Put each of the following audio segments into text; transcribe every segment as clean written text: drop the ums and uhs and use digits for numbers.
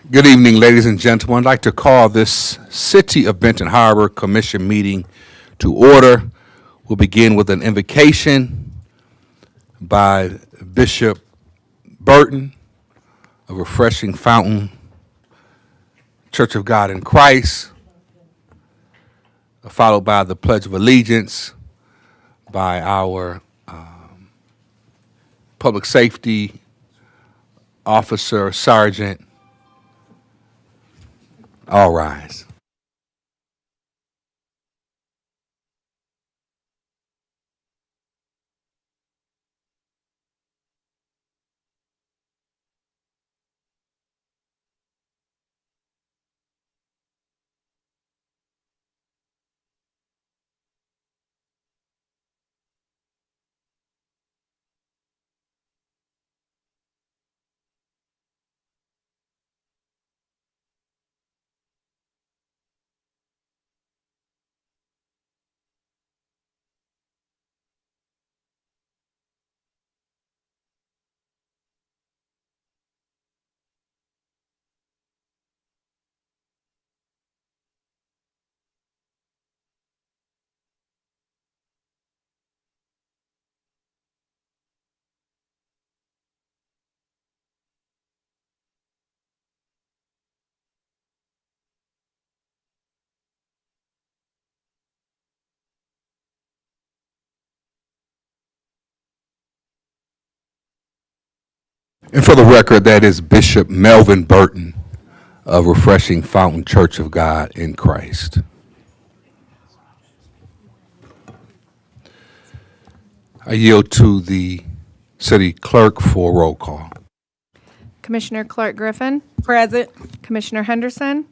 Good evening, ladies and gentlemen. I'd like to call this City of Benton Harbor Commission meeting to order. We'll begin with an invocation by Bishop Burton of Refreshing Fountain Church of God in Christ, followed by the Pledge of Allegiance by our Public Safety Officer Sergeant. All rise. And for the record, that is Bishop Melvin Burton of Refreshing Fountain Church of God in Christ. I yield to the city clerk for roll call. Commissioner Clark Griffin, Present. Commissioner Henderson,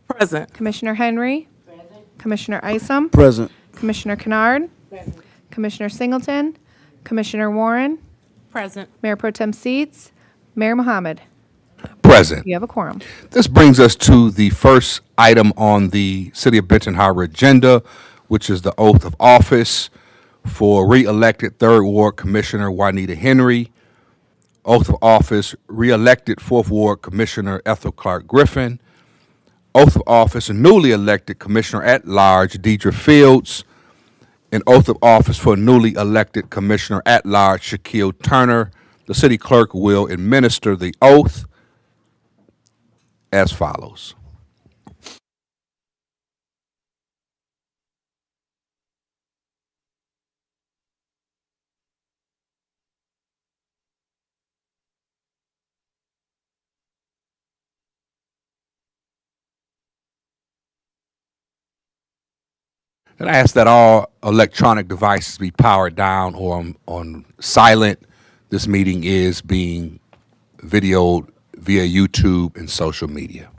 Present. Commissioner Henry, Commissioner Isom, Present. Commissioner Kennard, Commissioner Singleton, Commissioner Warren, Present. Mayor Pro Tem Seats, Mayor Mohammed. Present. You have a quorum. This brings us to the first item on the City of Benton Harbor agenda, which is the oath of office for re-elected Third Ward Commissioner Juanita Henry. Oath of office, re-elected Fourth Ward Commissioner Ethel Clark Griffin. Oath of office, newly elected Commissioner at Large Deidre Fields. And oath of office for newly elected Commissioner at Large Shaquille Turner. The city clerk will administer the oath as follows. And I ask that all electronic devices be powered down or on silent. This meeting is being videoed via YouTube and social media.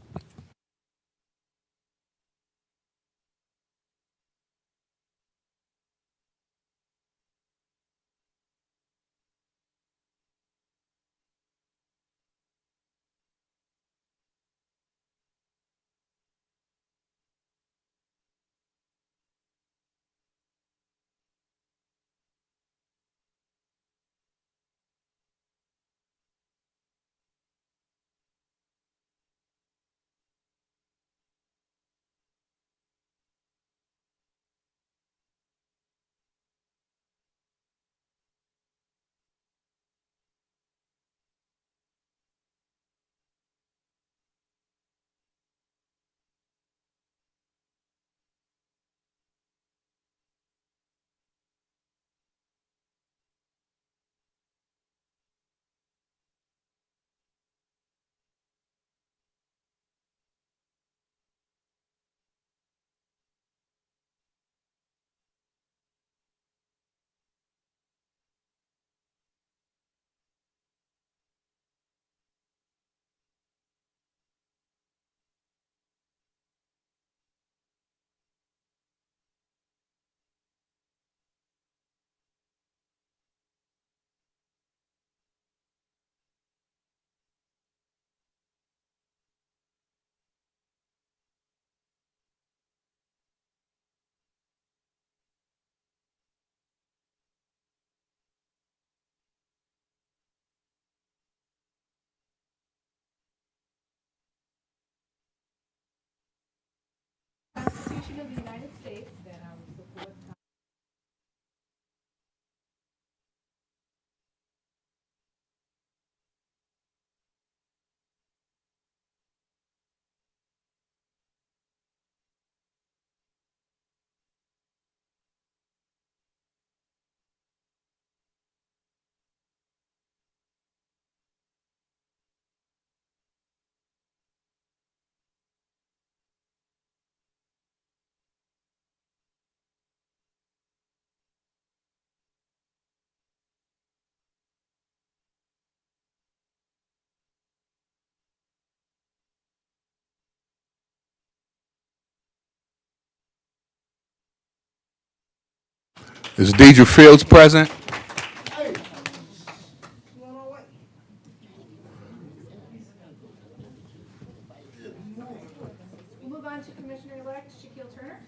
Constitution of the United States. That I will support. Is Deidre Fields present? We'll move on to Commissioner-elect Shaquille Turner.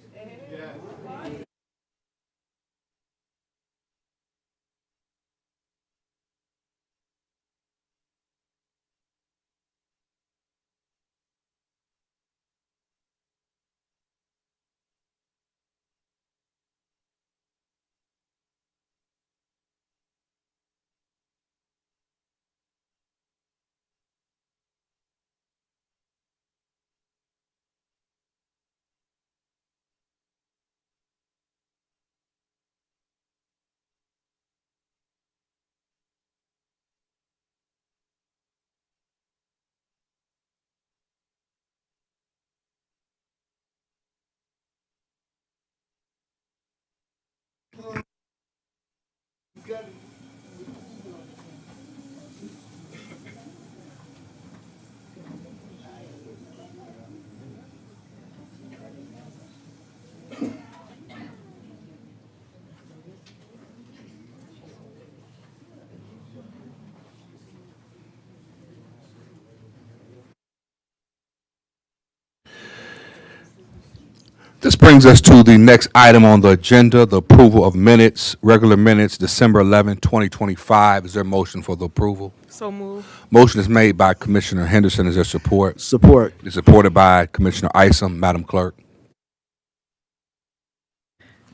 This brings us to the next item on the agenda, the approval of minutes, regular minutes, December 11, 2025. Is there a motion for the approval? So move. Motion is made by Commissioner Henderson. Is there support? Support. It is supported by Commissioner Isom. Madam Clerk.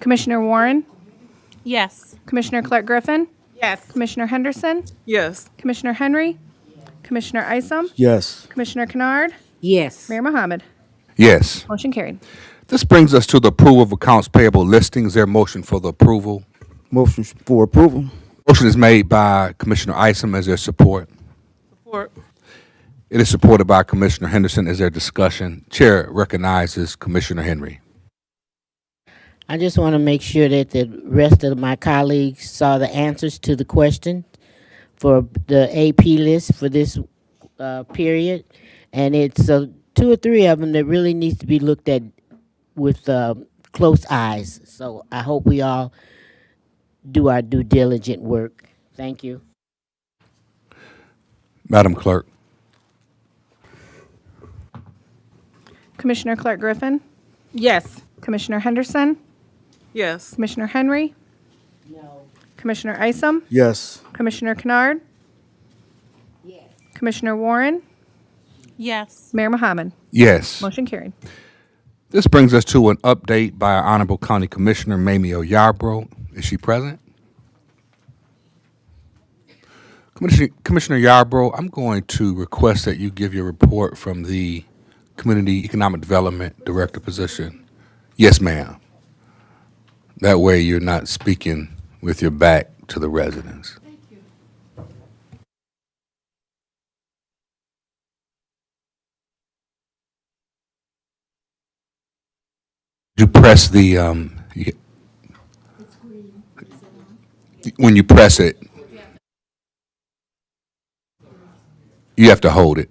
Commissioner Warren, Yes. Commissioner Clark Griffin, Yes. Commissioner Henderson, Yes. Commissioner Henry, Commissioner Isom, Yes. Commissioner Kennard, Yes. Mayor Mohammed. Yes. Motion carried. This brings us to the approval of accounts payable listings. Is there a motion for the approval? Motion for approval. Motion is made by Commissioner Isom. Is there support? Support. It is supported by Commissioner Henderson. Is there discussion? Chair recognizes Commissioner Henry. I just want to make sure that the rest of my colleagues saw the answers to the question for the AP list for this period. And it's two or three of them that really needs to be looked at with close eyes. So I hope we all do our due diligent work. Thank you. Madam Clerk. Commissioner Clark Griffin, Yes. Commissioner Henderson, Yes. Commissioner Henry, No. Commissioner Isom, Yes. Commissioner Kennard, Yes. Commissioner Warren, Yes. Mayor Mohammed. Yes. Motion carried. This brings us to an update by our Honorable County Commissioner Mamie Yarbrough. Is she present? Commissioner Yarbrough, I'm going to request that you give your report from the Community Economic Development Director position. Yes, ma'am. That way you're not speaking with your back to the residents. You press the, when you press it, you have to hold it.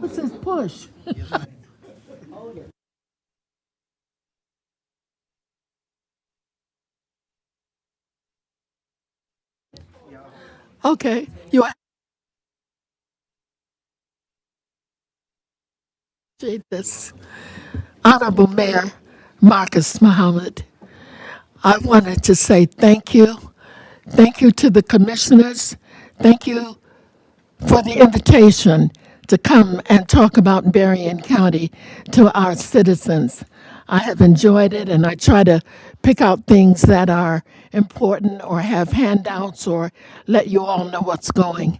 It says push. Okay, you appreciate this. Honorable Mayor Marcus Muhammad, I wanted to say thank you. Thank you to the commissioners. Thank you for the invitation to come and talk about Berrien County to our citizens. I have enjoyed it, and I try to pick out things that are important or have handouts or let you all know what's going.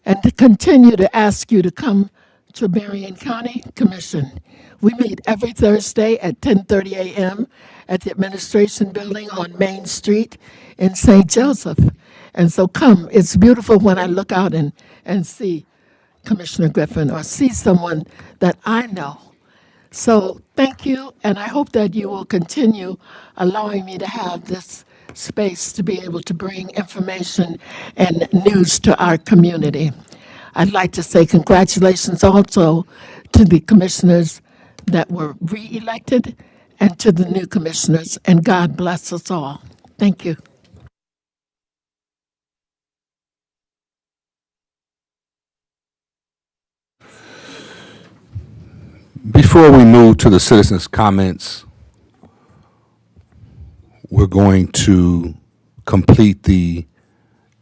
And to continue to ask you to come to Berrien County Commission. We meet every Thursday at 10:30 a.m. at the Administration Building on Main Street in St. Joseph. And so come. It's beautiful when I look out and see Commissioner Griffin or see someone that I know. So thank you, and I hope that you will continue allowing me to have this space to be able to bring information and news to our community. I'd like to say congratulations also to the commissioners that were re-elected and to the new commissioners, and God bless us all. Thank you. Before we move to the citizens' comments, we're going to complete the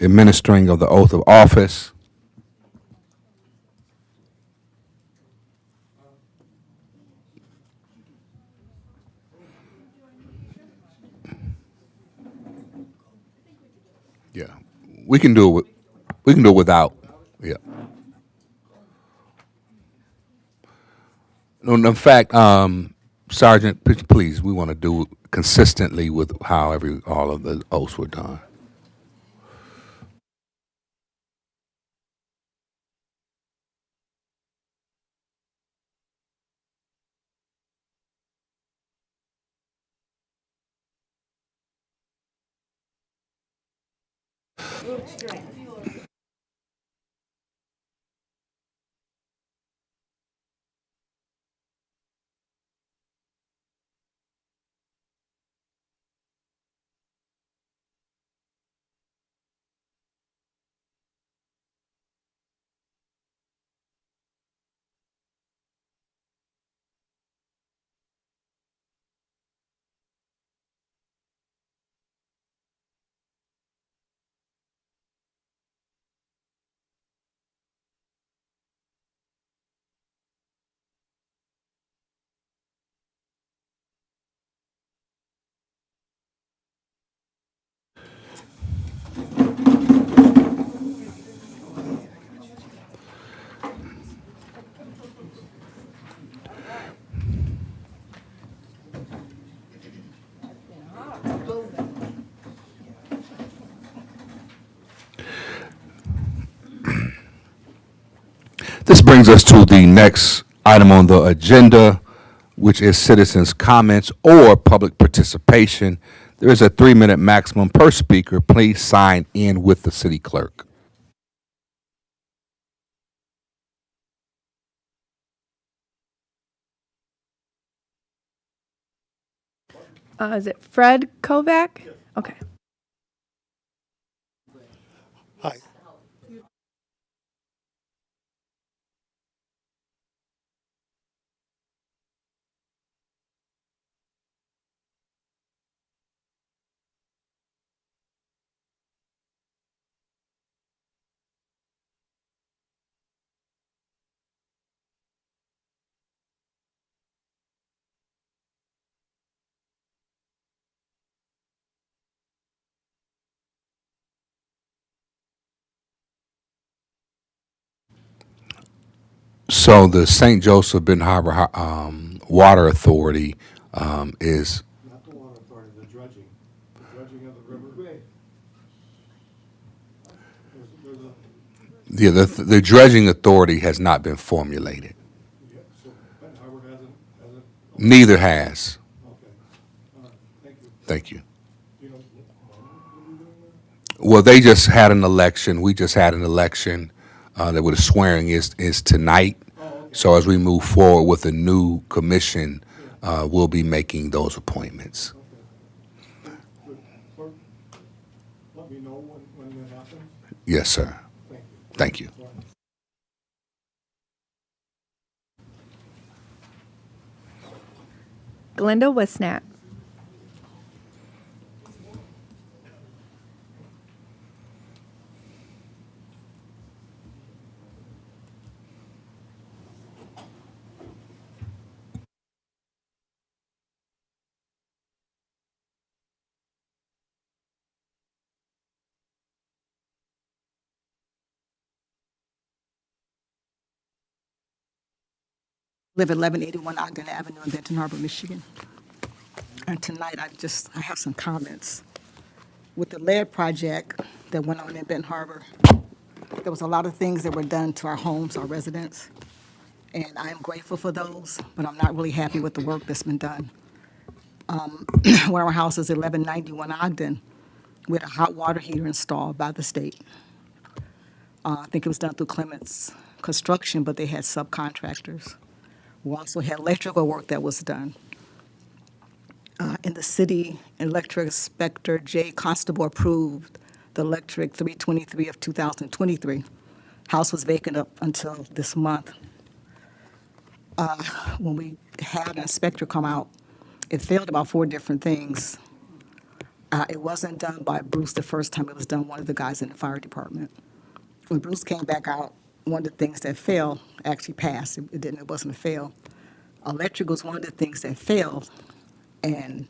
administering of the oath of office. Yeah, we can do it. We can do it without. Yeah. No, in fact, Sergeant, please, we want to do it consistently with how all of the oaths were done. This brings us to the next item on the agenda, which is citizens' comments or public participation. There is a 3-minute maximum per speaker. Please sign in with the city clerk. Is it Fred Kovac? Okay. Hi. So the St. Joseph Ben Harbor Water Authority is, Not the water authority, the dredging of the river. There's the dredging authority has not been formulated. yeah, so Benton Harbor hasn't, Neither has. okay. All right, thank you. Thank you. Do you know when we'll be doing that? Well, they just had an election. We just had an election that with the swearing is tonight. Oh, okay. So as we move forward with the new commission, we'll be making those appointments. Good. Clerk, let me know when that happens. Yes, sir. Thank you. Thank you. Sorry. Glinda Wisnat. live at 1181 Ogden Avenue in Benton Harbor, Michigan. And tonight, I have some comments. With the lead project that went on in Benton Harbor, there was a lot of things that were done to our homes, our residents, and I am grateful for those, but I'm not really happy with the work that's been done. One of our houses, 1191 Ogden, we had a hot water heater installed by the state. I think it was done through Clements Construction, but they had subcontractors. We also had electrical work that was done. In the city, electric inspector Jay Constable approved the electric 323 of 2023. House was vacant up until this month. When we had an inspector come out, it failed about 4 different things. It wasn't done by Bruce the first time. It was done one of the guys in the fire department. When Bruce came back out, one of the things that failed actually passed. It wasn't a fail. Electrical was one of the things that failed. And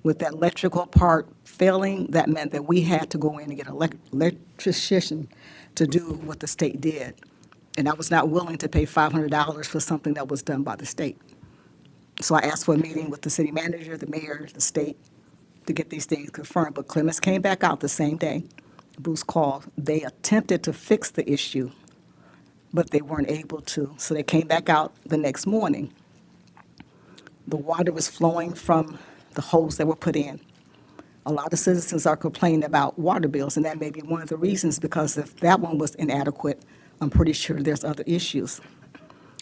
with that electrical part failing, that meant that we had to go in and get an electrician to do what the state did. And I was not willing to pay $500 for something that was done by the state. So I asked for a meeting with the city manager, the mayor, the state, to get these things confirmed. But Clemens came back out the same day. Bruce called. They attempted to fix the issue, but they weren't able to. So they came back out the next morning. The water was flowing from the holes that were put in. A lot of citizens are complaining about water bills, and that may be one of the reasons, because if that one was inadequate, I'm pretty sure there's other issues.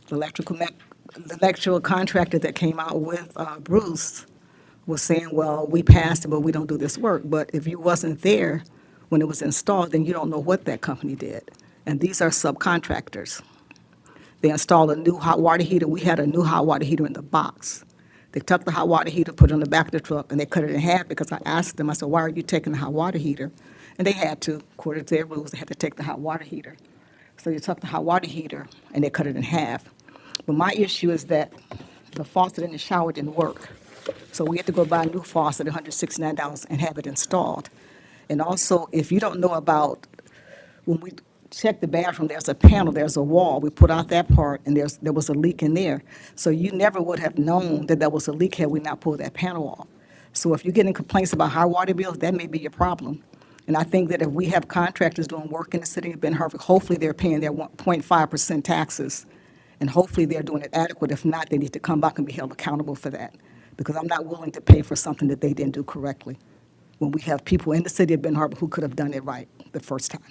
The electrical contractor that came out with Bruce was saying, well, we passed it, but we don't do this work. But if you wasn't there when it was installed, then you don't know what that company did. And these are subcontractors. They installed a new hot water heater. We had a new hot water heater in the box. They took the hot water heater, put it on the back of the truck, and they cut it in half, because I asked them, I said, why are you taking the hot water heater? And they had to, according to their rules, they had to take the hot water heater. So they took the hot water heater and they cut it in half. But my issue is that the faucet in the shower didn't work. So we had to go buy a new faucet, $169, and have it installed. And also, if you don't know about, when we check the bathroom, there's a panel, there's a wall. We put out that part, and there was a leak in there. So you never would have known that there was a leak had we not pulled that panel off. So if you're getting complaints about high water bills, that may be your problem. And I think that if we have contractors doing work in the city of Benton Harbor, hopefully they're paying their 1.5% taxes, and hopefully they're doing it adequate. If not, they need to come back and be held accountable for that, because I'm not willing to pay for something that they didn't do correctly, when we have people in the city of Benton Harbor who could have done it right the first time.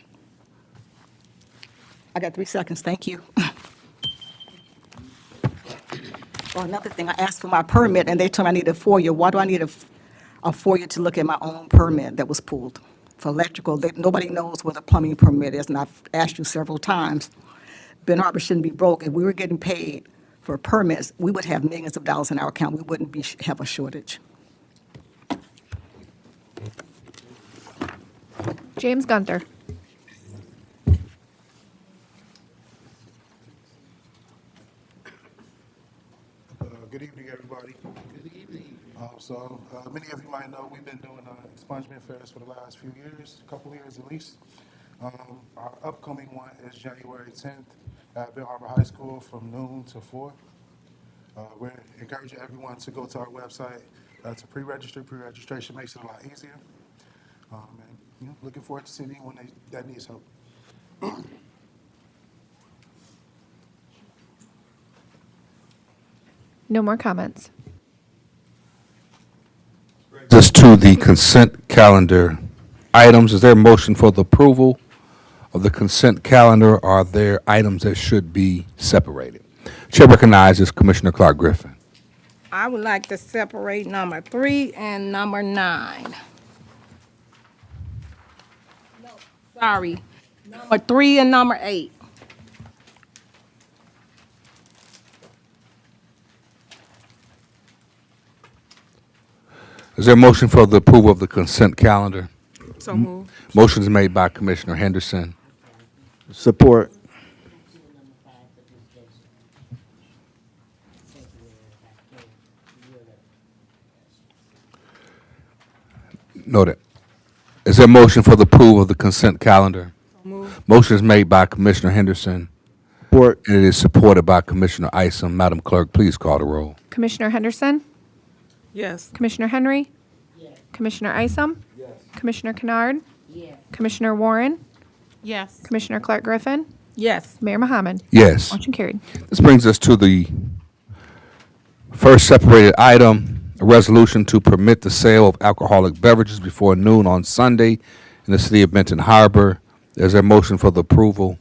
I got 3 seconds, thank you. Oh, another thing, I asked for my permit, and they told me I needed a FOIA. Why do I need a FOIA to look at my own permit that was pulled? For electrical, nobody knows what a plumbing permit is, and I've asked you several times. Benton Harbor shouldn't be broke. If we were getting paid for permits, we would have millions of dollars in our account. We wouldn't have a shortage. James Gunter. Good evening, everybody. Good evening. Many of you might know we've been doing expungement fairs for the last few years, a couple years at least. Our upcoming one is January 10th at Benton Harbor High School from noon to 4. We're encouraging everyone to go to our website to pre-register. Pre-registration makes it a lot easier. And looking forward to seeing anyone that needs help. No more comments. This to the consent calendar items. Is there a motion for the approval of the consent calendar? Are there items that should be separated? Chair recognizes Commissioner Clark Griffin. I would like to separate number 3 and number 9. No, sorry. Number 3 and number 8. Is there a motion for the approval of the consent calendar? So moved. Motion is made by Commissioner Henderson, Support. noted. Is there a motion for the approval of the consent calendar? Motion is made by Commissioner Henderson, Support. and it is supported by Commissioner Isom. Madam Clerk, please call the roll. Commissioner Henderson? Yes. Commissioner Henry? Commissioner Isom? Commissioner Kennard? Commissioner Warren? Yes. Commissioner Clark Griffin? Yes. Mayor Mohammed? Yes. Motion carried. This brings us to the first separated item, a resolution to permit the sale of alcoholic beverages before noon on Sunday in the city of Benton Harbor. There's a motion for the approval.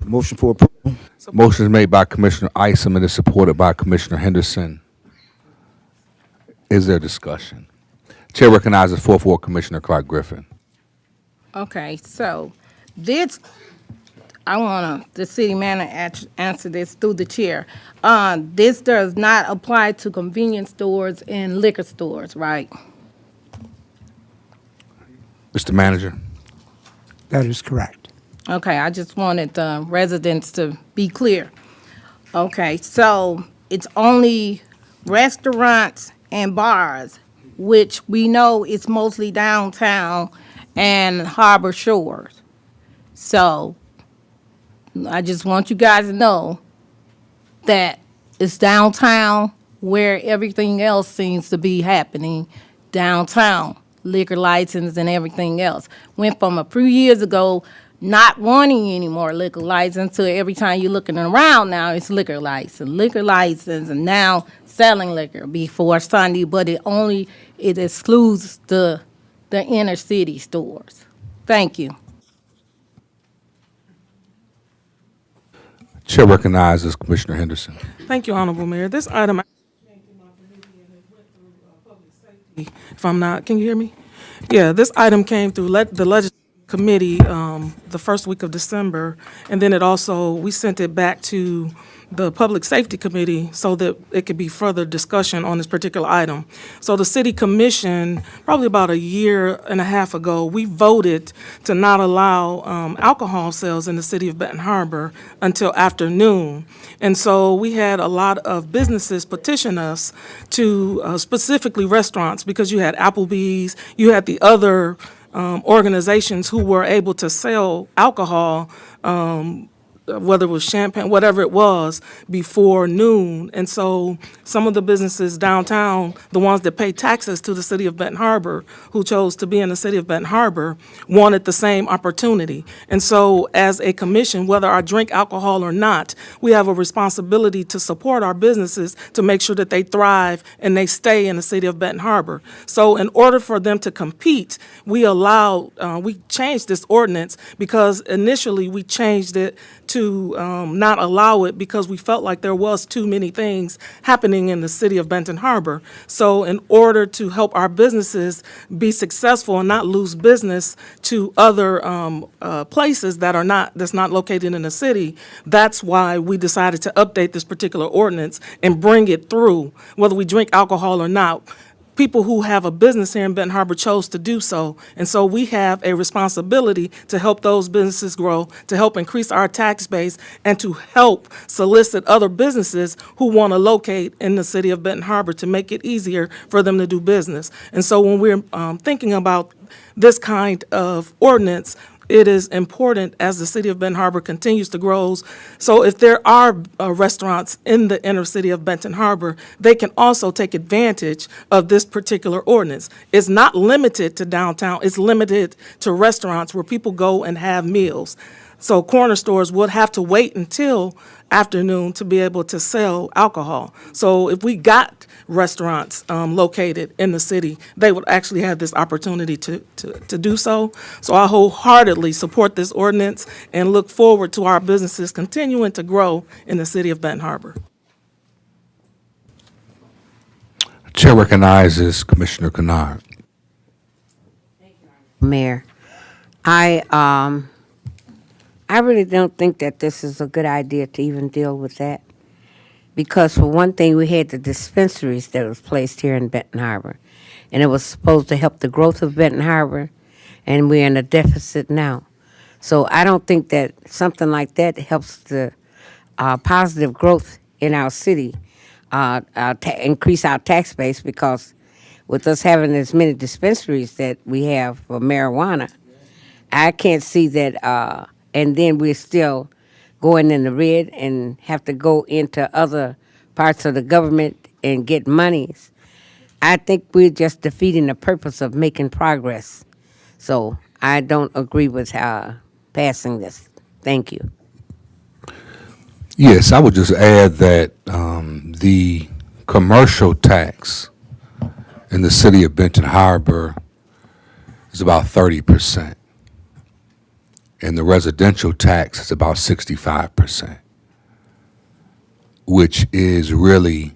Motion for approval. Motion is made by Commissioner Isom and is supported by Commissioner Henderson. Is there discussion? Chair recognizes 4th Ward Commissioner Clark Griffin. Okay, so this, I want the city manager answer this through the chair. This does not apply to convenience stores and liquor stores, right? Mr. Manager. That is correct. Okay, I just wanted the residents to be clear. Okay, so it's only restaurants and bars, which we know is mostly downtown and harbor shores. So I just want you guys to know that it's downtown where everything else seems to be happening downtown, liquor license and everything else. Went from a few years ago not wanting any more liquor license to every time you're looking around now, it's liquor license, and now selling liquor before Sunday, but it excludes the inner city stores. Thank you. Chair recognizes Commissioner Henderson. Thank you, Honorable Mayor. This item came through my committee and it went through public safety. If I'm not, can you hear me? Yeah, this item came through the legislative committee the first week of December, and then we sent it back to the Public Safety Committee so that it could be further discussion on this particular item. So the City Commission, probably about a year and a half ago, we voted to not allow alcohol sales in the city of Benton Harbor until afternoon. And so we had a lot of businesses petition us to, specifically restaurants, because you had Applebee's, you had the other organizations who were able to sell alcohol, whether it was champagne, whatever it was, before noon. And so some of the businesses downtown, the ones that pay taxes to the city of Benton Harbor, who chose to be in the city of Benton Harbor, wanted the same opportunity. And so as a commission, whether I drink alcohol or not, we have a responsibility to support our businesses to make sure that they thrive and they stay in the city of Benton Harbor. So in order for them to compete, we changed this ordinance because initially we changed it to not allow it because we felt like there was too many things happening in the city of Benton Harbor. So in order to help our businesses be successful and not lose business to other places that's not located in the city, that's why we decided to update this particular ordinance and bring it through, whether we drink alcohol or not. People who have a business here in Benton Harbor chose to do so. And so we have a responsibility to help those businesses grow, to help increase our tax base, and to help solicit other businesses who want to locate in the city of Benton Harbor to make it easier for them to do business. And so when we're thinking about this kind of ordinance, it is important as the city of Benton Harbor continues to grow. So if there are restaurants in the inner city of Benton Harbor, they can also take advantage of this particular ordinance. It's not limited to downtown. It's limited to restaurants where people go and have meals. So corner stores would have to wait until afternoon to be able to sell alcohol. So if we got restaurants located in the city, they would actually have this opportunity to do so. So I wholeheartedly support this ordinance and look forward to our businesses continuing to grow in the city of Benton Harbor. Chair recognizes Commissioner Kennard. Mayor, I really don't think that this is a good idea to even deal with that. Because for one thing, we had the dispensaries that was placed here in Benton Harbor. And it was supposed to help the growth of Benton Harbor, and we're in a deficit now. So I don't think that something like that helps the positive growth in our city, increase our tax base, because with us having as many dispensaries that we have for marijuana, I can't see that, and then we're still going in the red and have to go into other parts of the government and get monies, I think we're just defeating the purpose of making progress. So I don't agree with passing this. Thank you. Yes, I would just add that the commercial tax in the city of Benton Harbor is about 30%, and the residential tax is about 65%, which is really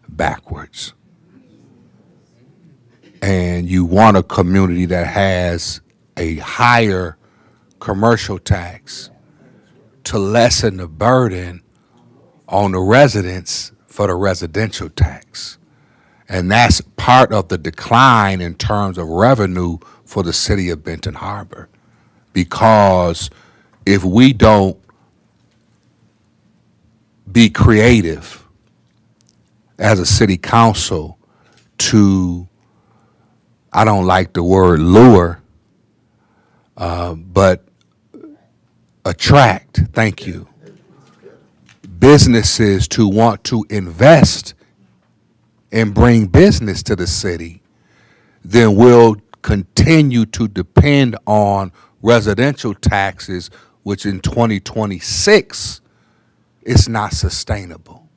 backwards. And you want a community that has a higher commercial tax to lessen the burden on the residents for the residential tax. And that's part of the decline in terms of revenue for the city of Benton Harbor. Because if we don't be creative as a city council to, I don't like the word lure, but attract, thank you, businesses to want to invest and bring business to the city, then we'll continue to depend on residential taxes, which in 2026 is not sustainable.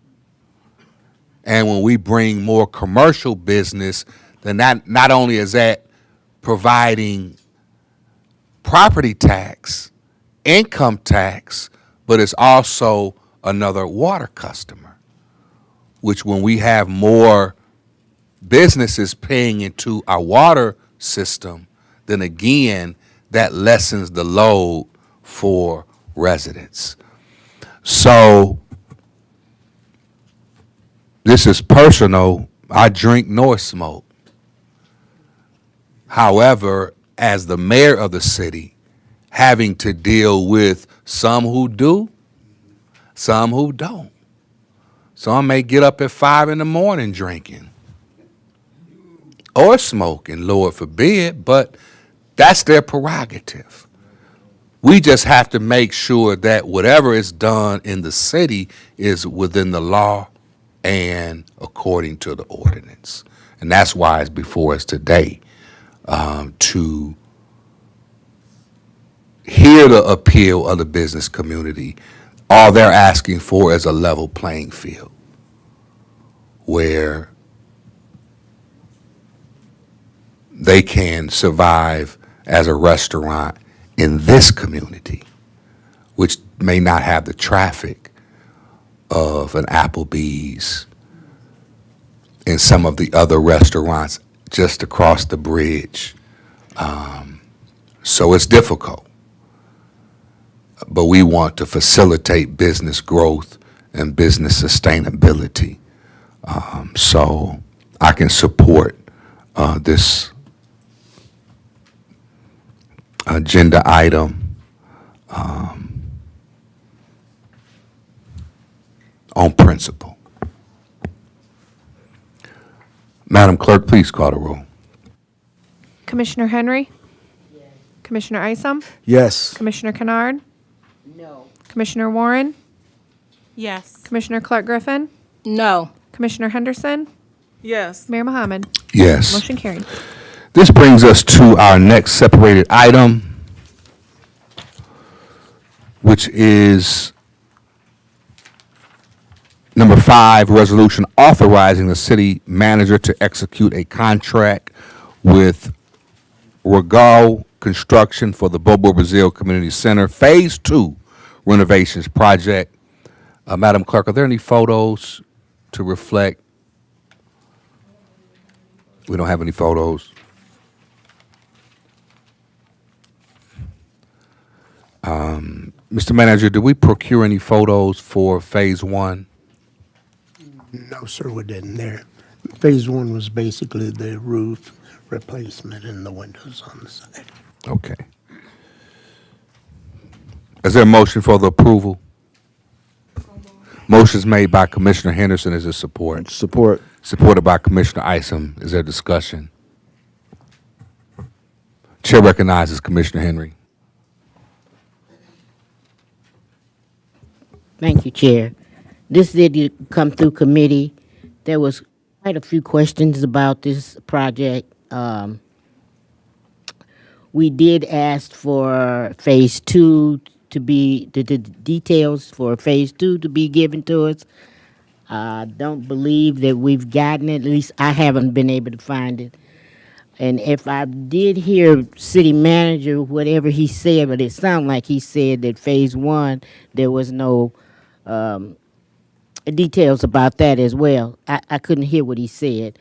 And when we bring more commercial business, then that not only is that providing property tax, income tax, but it's also another water customer, which when we have more businesses paying into our water system, then again, that lessens the load for residents. So this is personal. I drink nor smoke. However, as the mayor of the city, having to deal with some who do, some who don't. Some may get up at 5 a.m. drinking or smoking, Lord forbid, but that's their prerogative. We just have to make sure that whatever is done in the city is within the law and according to the ordinance. And that's why it's before us today, to hear the appeal of the business community. All they're asking for is a level playing field where they can survive as a restaurant in this community, which may not have the traffic of an Applebee's and some of the other restaurants just across the bridge. So it's difficult. But we want to facilitate business growth and business sustainability. So I can support this agenda item on principle. Madam Clerk, please call the roll. Commissioner Henry? Commissioner Isom? Yes. Commissioner Kennard? No. Commissioner Warren? Yes. Commissioner Clark Griffin? No. Commissioner Henderson? Yes. Mayor Mohammed? Yes. Motion carried. This brings us to our next separated item, which is number 5, resolution authorizing the city manager to execute a contract with Regal Construction for the Bobo Brazil Community Center Phase 2 renovations project. Madam Clerk, are there any photos to reflect? We don't have any photos. Mr. Manager, did we procure any photos for Phase 1? No, sir, we didn't there. Phase 1 was basically the roof replacement and the windows on the side. Okay. Is there a motion for the approval? Motion's made by Commissioner Henderson. Is there support? Support. Supported by Commissioner Isom. Is there discussion? Chair recognizes Commissioner Henry. Thank you, Chair. This did come through committee. There was quite a few questions about this project. We did ask for phase two to be, the details for phase two to be given to us. I don't believe that we've gotten it, at least I haven't been able to find it. And if I did hear city manager, whatever he said, but it sounded like he said that phase one, there was no details about that as well. I couldn't hear what he said.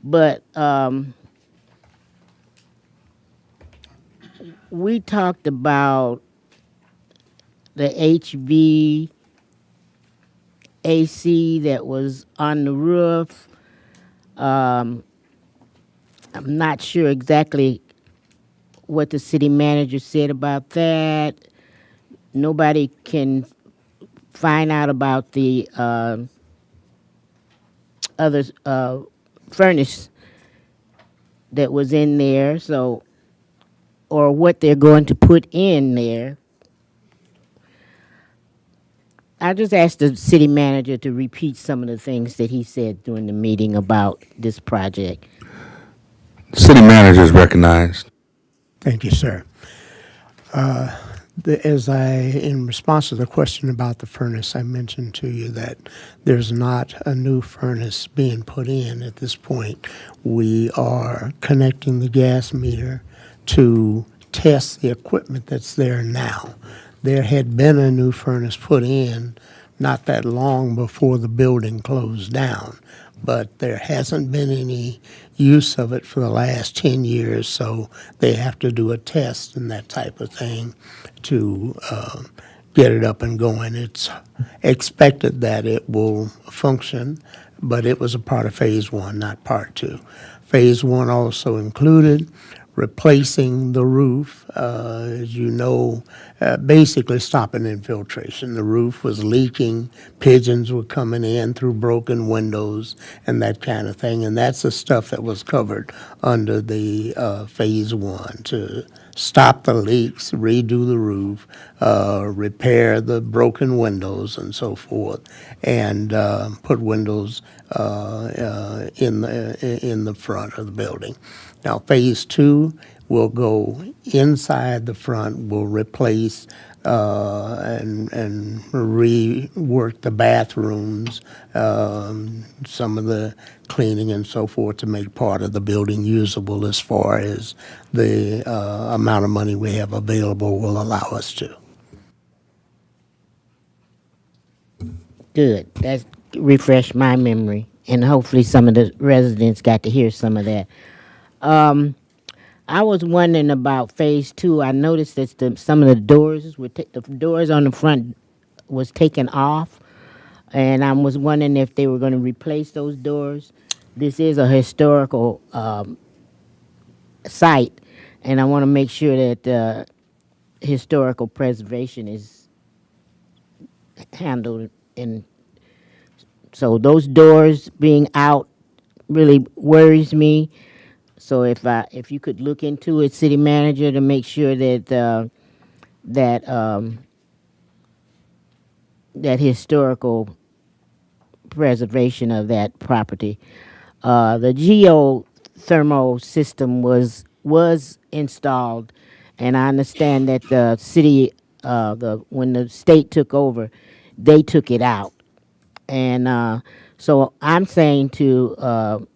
But we talked about the HVAC that was on the roof. I'm not sure exactly what the city manager said about that. Nobody can find out about the other furnace that was in there, so, or what they're going to put in there. I just asked the city manager to repeat some of the things that he said during the meeting about this project. City manager is recognized. Thank you, sir. In response to the question about the furnace, I mentioned to you that there's not a new furnace being put in at this point. We are connecting the gas meter to test the equipment that's there now. There had been a new furnace put in not that long before the building closed down, but there hasn't been any use of it for the last 10 years, so they have to do a test and that type of thing to get it up and going. It's expected that it will function, but it was a part of phase one, not part two. Phase one also included replacing the roof, as you know, basically stopping infiltration. The roof was leaking, pigeons were coming in through broken windows and that kind of thing, and that's the stuff that was covered under the phase one, to stop the leaks, redo the roof, repair the broken windows and so forth, and put windows in the front of the building. Now, phase two will go inside the front, will replace and rework the bathrooms, some of the cleaning and so forth to make part of the building usable as far as the amount of money we have available will allow us to. Good. That refreshed my memory, and hopefully some of the residents got to hear some of that. I was wondering about phase two. I noticed that some of the doors the doors on the front was taken off, and I was wondering if they were going to replace those doors. This is a historical site, and I want to make sure that historical preservation is handled. And so those doors being out really worries me. So if you could look into it, city manager, to make sure that that historical preservation of that property. The geothermal system was installed, and I understand that the city, when the state took over, they took it out. And so I'm saying to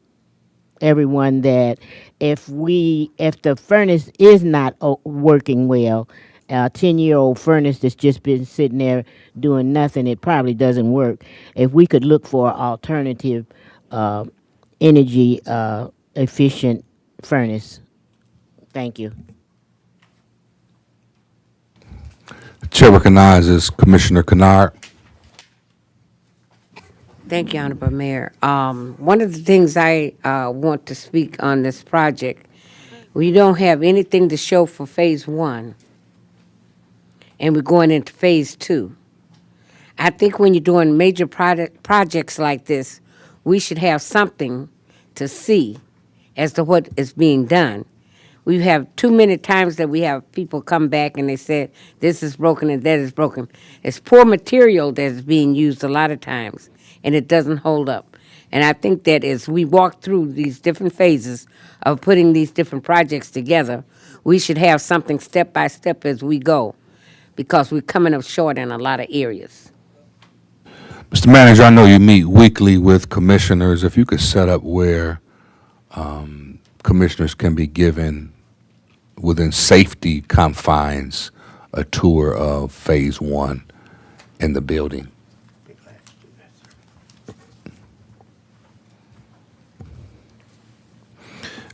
everyone that if the furnace is not working well, a 10-year-old furnace that's just been sitting there doing nothing, it probably doesn't work. If we could look for alternative energy efficient furnace. Thank you. Chair recognizes Commissioner Kennard. Thank you, Honorable Mayor. One of the things I want to speak on this project, we don't have anything to show for phase one, and we're going into phase two. I think when you're doing major projects like this, we should have something to see as to what is being done. We have too many times that we have people come back and they said, this is broken and that is broken. It's poor material that's being used a lot of times, and it doesn't hold up. And I think that as we walk through these different phases of putting these different projects together, we should have something step by step as we go, because we're coming up short in a lot of areas. Mr. Manager, I know you meet weekly with commissioners. If you could set up where commissioners can be given, within safety confines, a tour of Phase 1 in the building.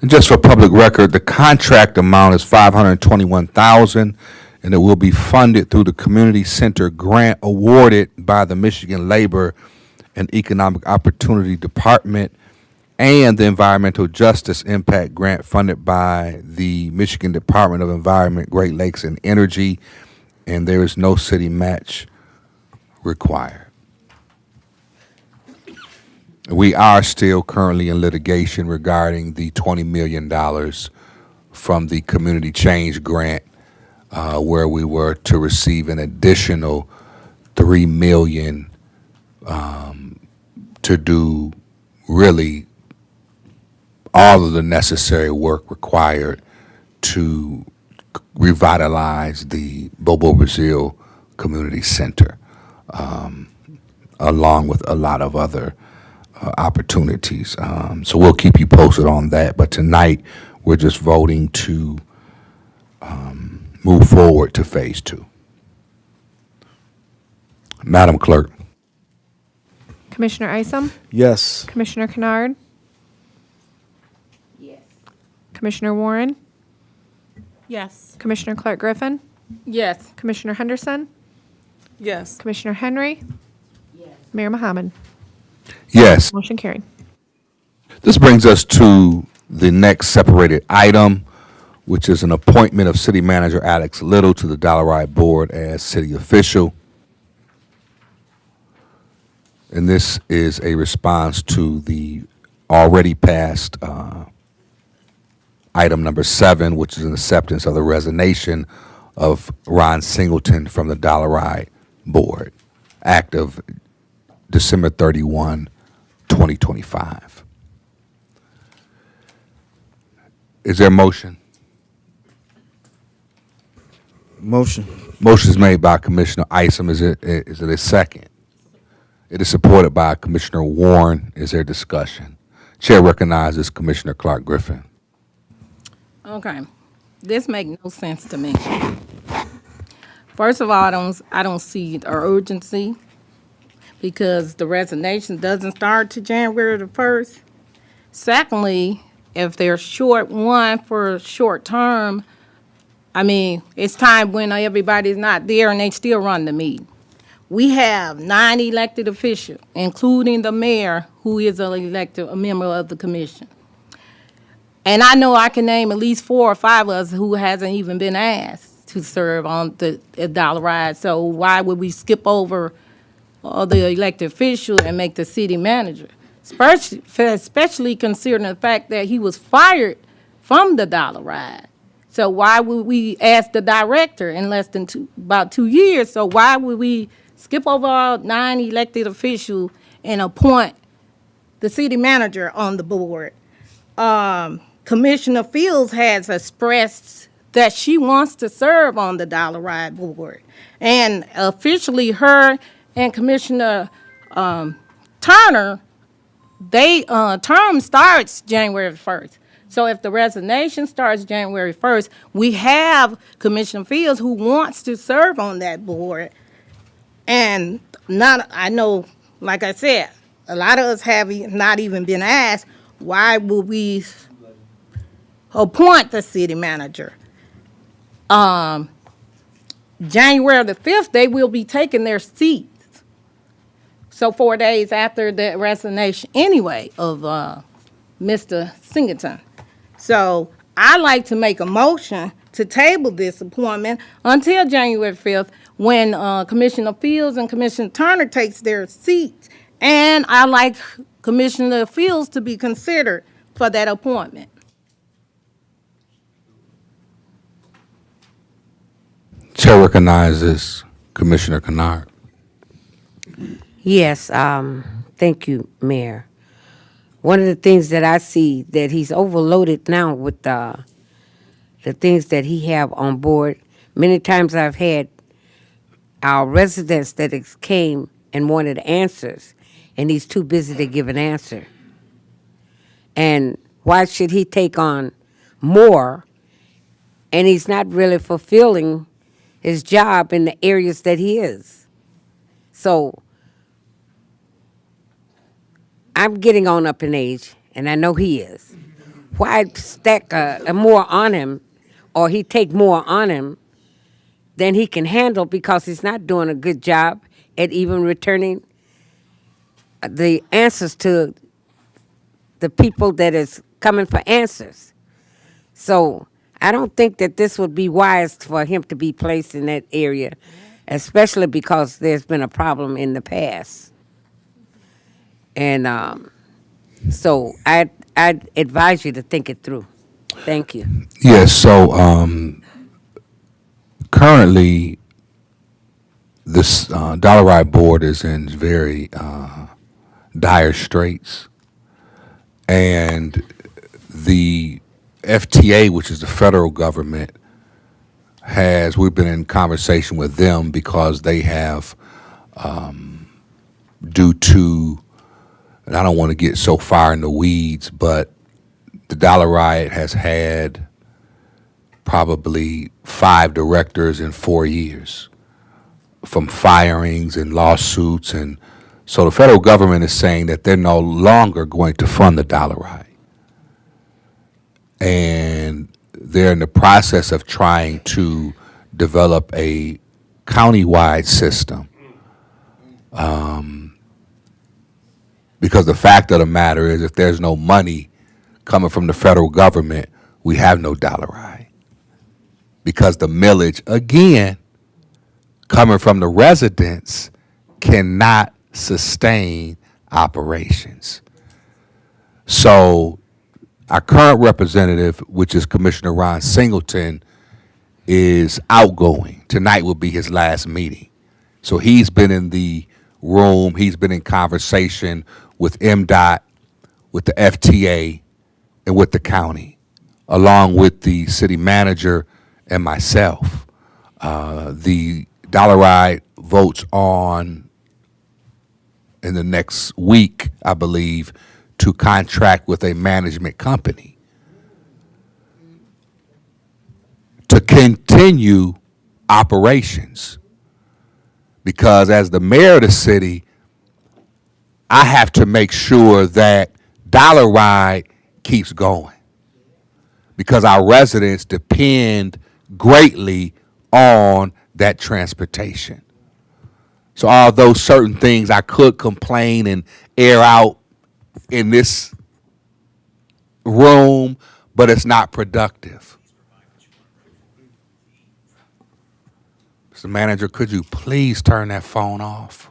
And just for public record, the contract amount is $521,000, and it will be funded through the Community Center grant awarded by the Michigan Labor and Economic Opportunity Department and the Environmental Justice Impact Grant funded by the Michigan Department of Environment, Great Lakes, and Energy, and there is no city match required. We are still currently in litigation regarding the $20 million from the Community Change Grant, where we were to receive an additional $3 million to do really all of the necessary work required to revitalize the Bobo Brazil Community Center, along with a lot of other opportunities. So we'll keep you posted on that. But tonight, we're just voting to move forward to Phase 2. Madam Clerk. Commissioner Isom? Yes. Commissioner Kennard? Yes. Commissioner Warren? Yes. Commissioner Clark Griffin? Yes. Commissioner Henderson? Yes. Commissioner Henry? Mayor Mohammed? Yes. Motion carried. This brings us to the next separated item, which is an appointment of City Manager Alex Little to the Dollaride Board as city official. And this is a response to the already passed item number 7, which is an acceptance of the resignation of Ron Singleton from the Dollaride Board, active December 31, 2025. Is there a motion? Motion. Motion is made by Commissioner Isom. Is it a second? It is supported by Commissioner Warren. Is there discussion? Chair recognizes Commissioner Clark Griffin. Okay, this makes no sense to me. First of all, I don't see the urgency, because the resignation doesn't start to January the 1st. Secondly, if they're short one for a short term, I mean, it's time when everybody's not there and they still run the meeting. We have 9 elected officials, including the mayor, who is a member of the commission. And I know I can name at least 4 or 5 of us who hasn't even been asked to serve on the Dollaride. So why would we skip over all the elected officials and make the city manager? Especially considering the fact that he was fired from the Dollaride. So why would we ask the director in less than about 2 years? So why would we skip over all 9 elected officials and appoint the city manager on the board? Commissioner Fields has expressed that she wants to serve on the Dollaride board. And officially, her and Commissioner Turner, they term starts January 1st. So if the resignation starts January 1st, we have Commissioner Fields who wants to serve on that board. And I know, like I said, a lot of us have not even been asked, why would we appoint the city manager? January the 5th, they will be taking their seats. So 4 days after the resignation anyway of Mr. Singleton. So I like to make a motion to table this appointment until January 5th, when Commissioner Fields and Commissioner Turner takes their seats. And I like Commissioner Fields to be considered for that appointment. Chair recognizes Commissioner Kennard. Yes, thank you, Mayor. One of the things that I see that he's overloaded now with the things that he have on board. Many times I've had our residents that came and wanted answers, and he's too busy to give an answer. And why should he take on more? And he's not really fulfilling his job in the areas that he is. So I'm getting on up in age, and I know he is. Why stack more on him, or he take more on him than he can handle, because he's not doing a good job at even returning the answers to the people that is coming for answers. So I don't think that this would be wise for him to be placed in that area, especially because there's been a problem in the past. And so I'd advise you to think it through. Thank you. Yes, so currently, this Dollar Ride Board is in very dire straits. And the FTA, which is the federal government, we've been in conversation with them because they have, due to, and I don't want to get so far in the weeds, but the Dollar Ride has had probably 5 directors in 4 years, from firings and lawsuits. And so the federal government is saying that they're no longer going to fund the Dollar Ride. And they're in the process of trying to develop a countywide system. Because the fact of the matter is, if there's no money coming from the federal government, we have no Dollar Ride. Because the millage, again, coming from the residents, cannot sustain operations. So our current representative, which is Commissioner Ron Singleton, is outgoing. Tonight will be his last meeting. So he's been in the room, he's been in conversation with MDOT, with the FTA, and with the county, along with the city manager and myself. The Dollar Ride votes on, in the next week, I believe, to contract with a management company to continue operations. Because as the mayor of the city, I have to make sure that Dollar Ride keeps going, because our residents depend greatly on that transportation. So although certain things I could complain and air out in this room, but it's not productive. Mr. Manager, could you please turn that phone off?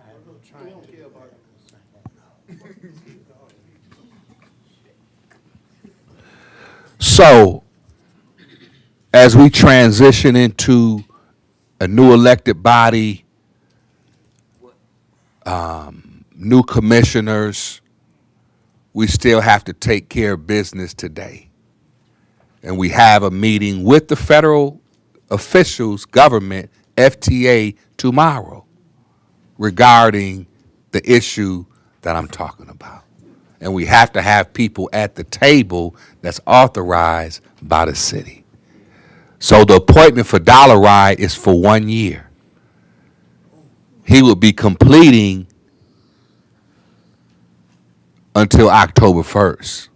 So, as we transition into a new elected body, new commissioners, we still have to take care of business today. And we have a meeting with the federal officials, government, FTA, tomorrow regarding the issue that I'm talking about. And we have to have people at the table that's authorized by the city. So the appointment for Dollar Ride is for 1 year. He will be completing until October 1st.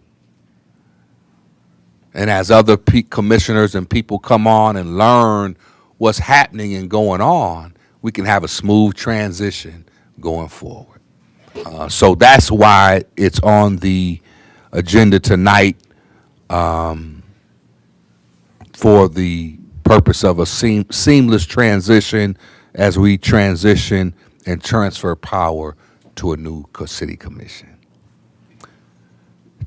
And as other commissioners and people come on and learn what's happening and going on, we can have a smooth transition going forward. So that's why it's on the agenda tonight, for the purpose of a seamless transition as we transition and transfer power to a new city commission.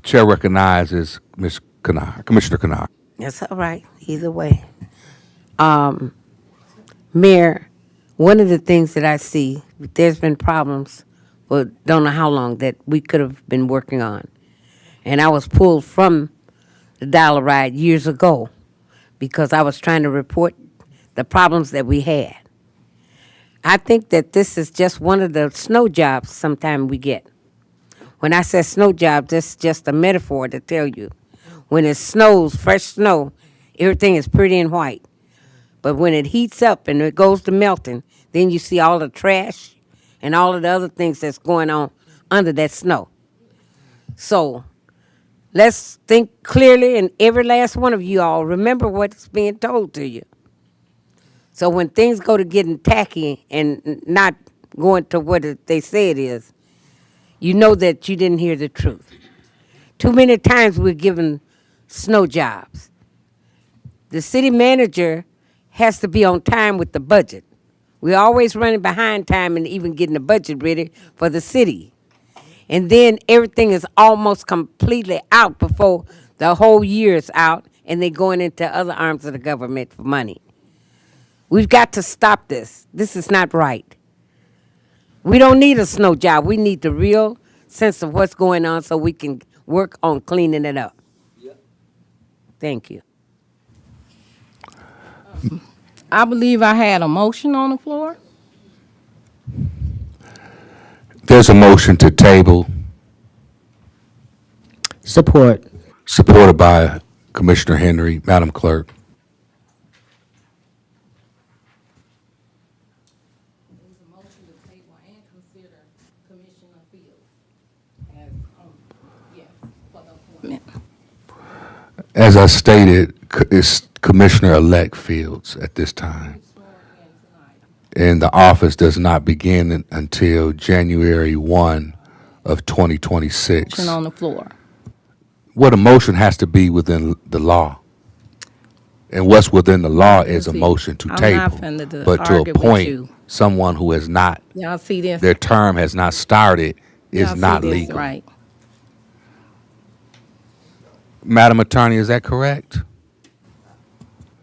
Chair recognizes Ms. Kennard, Commissioner Kennard. That's all right, either way. Mayor, one of the things that I see, there's been problems for don't know how long that we could have been working on. And I was pulled from the Dollar Ride years ago because I was trying to report the problems that we had. I think that this is just one of the snow jobs sometime we get. When I say snow job, that's just a metaphor to tell you. When it snows, fresh snow, everything is pretty and white. But when it heats up and it goes to melting, then you see all the trash and all of the other things that's going on under that snow. So let's think clearly, and every last one of you all remember what's being told to you. So when things go to getting tacky and not going to what they say it is, you know that you didn't hear the truth. Too many times we're given snow jobs. The city manager has to be on time with the budget. We're always running behind time and even getting the budget ready for the city. And then everything is almost completely out before the whole year is out, and they're going into other arms of the government for money. We've got to stop this. This is not right. We don't need a snow job. We need the real sense of what's going on so we can work on cleaning it up. Thank you. I believe I had a motion on the floor. There's a motion to table, Support. supported by Commissioner Henry. Madam Clerk. As I stated, it's Commissioner-elect Fields at this time. And the office does not begin until January 1 of 2026. Motion on the floor. What a motion has to be within the law. And what's within the law is a See, motion to I'm table. not finna But to argue with appoint you. someone who has not, Y'all see this? their term has not started is Y'all see not this, legal. Right. Madam Attorney, is that correct?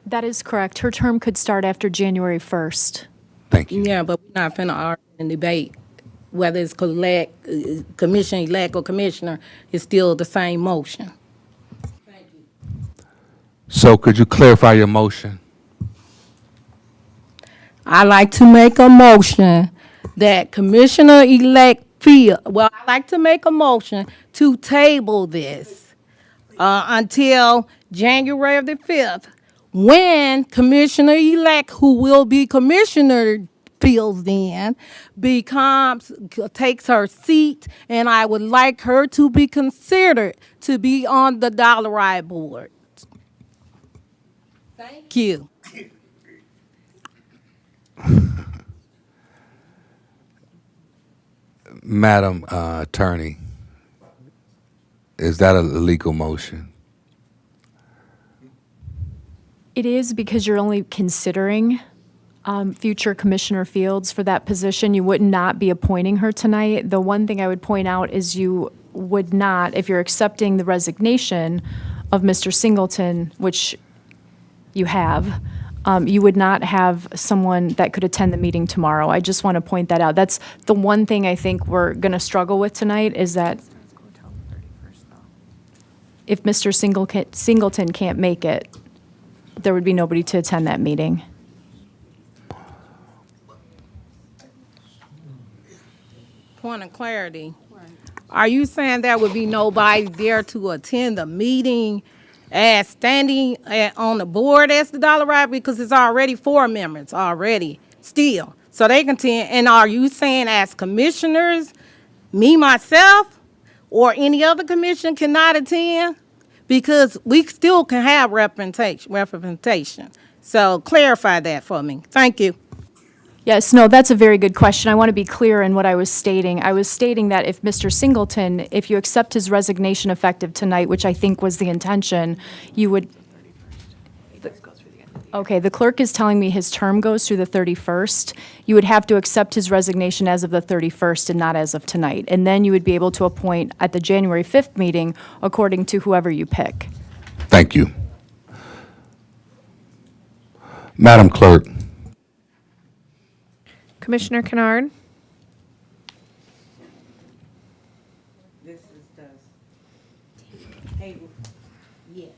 That is correct. Her term could start after January 1st. Thank you. Yeah, but we're not finna argue and debate whether it's commission-elect or commissioner, it's still the same motion. So could you clarify your motion? I like to make a motion that Commissioner-elect Field, well, I like to make a motion to table this until January of the 5th, when Commissioner-elect, who will be Commissioner Fields then, takes her seat, and I would like her to be considered to be on the Dollar Ride Board. Thank you. Madam Attorney, is that a legal motion? It is because you're only considering future Commissioner Fields for that position. You would not be appointing her tonight. The one thing I would point out is you would not, if you're accepting the resignation of Mr. Singleton, which you have, you would not have someone that could attend the meeting tomorrow. I just want to point that out. That's the one thing I think we're going to struggle with tonight is that if Mr. Singleton can't make it, there would be nobody to attend that meeting. Point of clarity. Are you saying there would be nobody there to attend the meeting as standing on the board as the Dollar Ride? Because it's already 4 members already still. So they can attend. And are you saying as commissioners, me, myself, or any other commission cannot attend? Because we still can have representation. So clarify that for me. Thank you. Yes, no, that's a very good question. I want to be clear in what I was stating. I was stating that if Mr. Singleton, if you accept his resignation effective tonight, which I think was the intention, you would. Okay, the clerk is telling me his term goes through the 31st. You would have to accept his resignation as of the 31st and not as of tonight. And then you would be able to appoint at the January 5th meeting according to whoever you pick. Thank you. Madam Clerk. Commissioner Kennard, This is yes.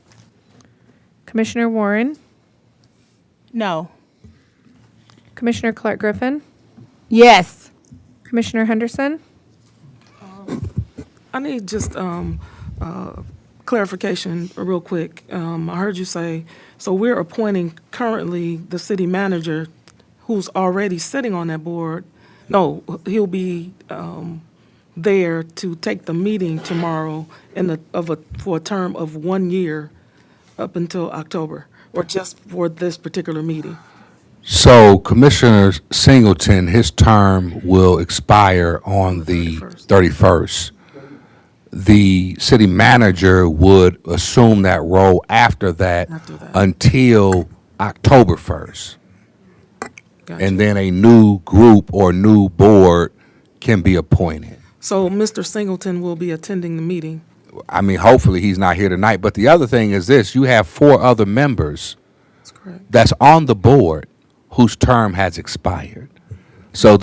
Commissioner Warren, No. Commissioner Clark Griffin, Yes. Commissioner Henderson. I need just clarification real quick. I heard you say, so we're appointing currently the city manager who's already sitting on that board. No, he'll be there to take the meeting tomorrow for a term of 1 year up until October, or just for this particular meeting. So Commissioner Singleton, his term will expire on the 31st. The city manager would assume that role after that until October 1st. Gotcha. And then a new group or new board can be appointed. So Mr. Singleton will be attending the meeting. I mean, hopefully he's not here tonight, but the other thing is this, you have 4 other members That's correct. that's on the board whose term has expired. So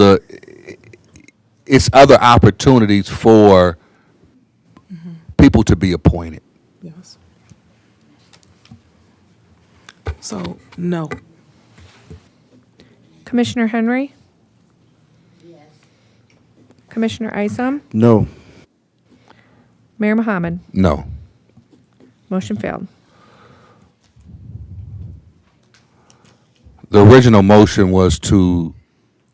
it's other opportunities for people to be appointed. Yes. So, no. Commissioner Henry? Commissioner Isom? No. Mayor Mohammed? No. Motion failed. The original motion was to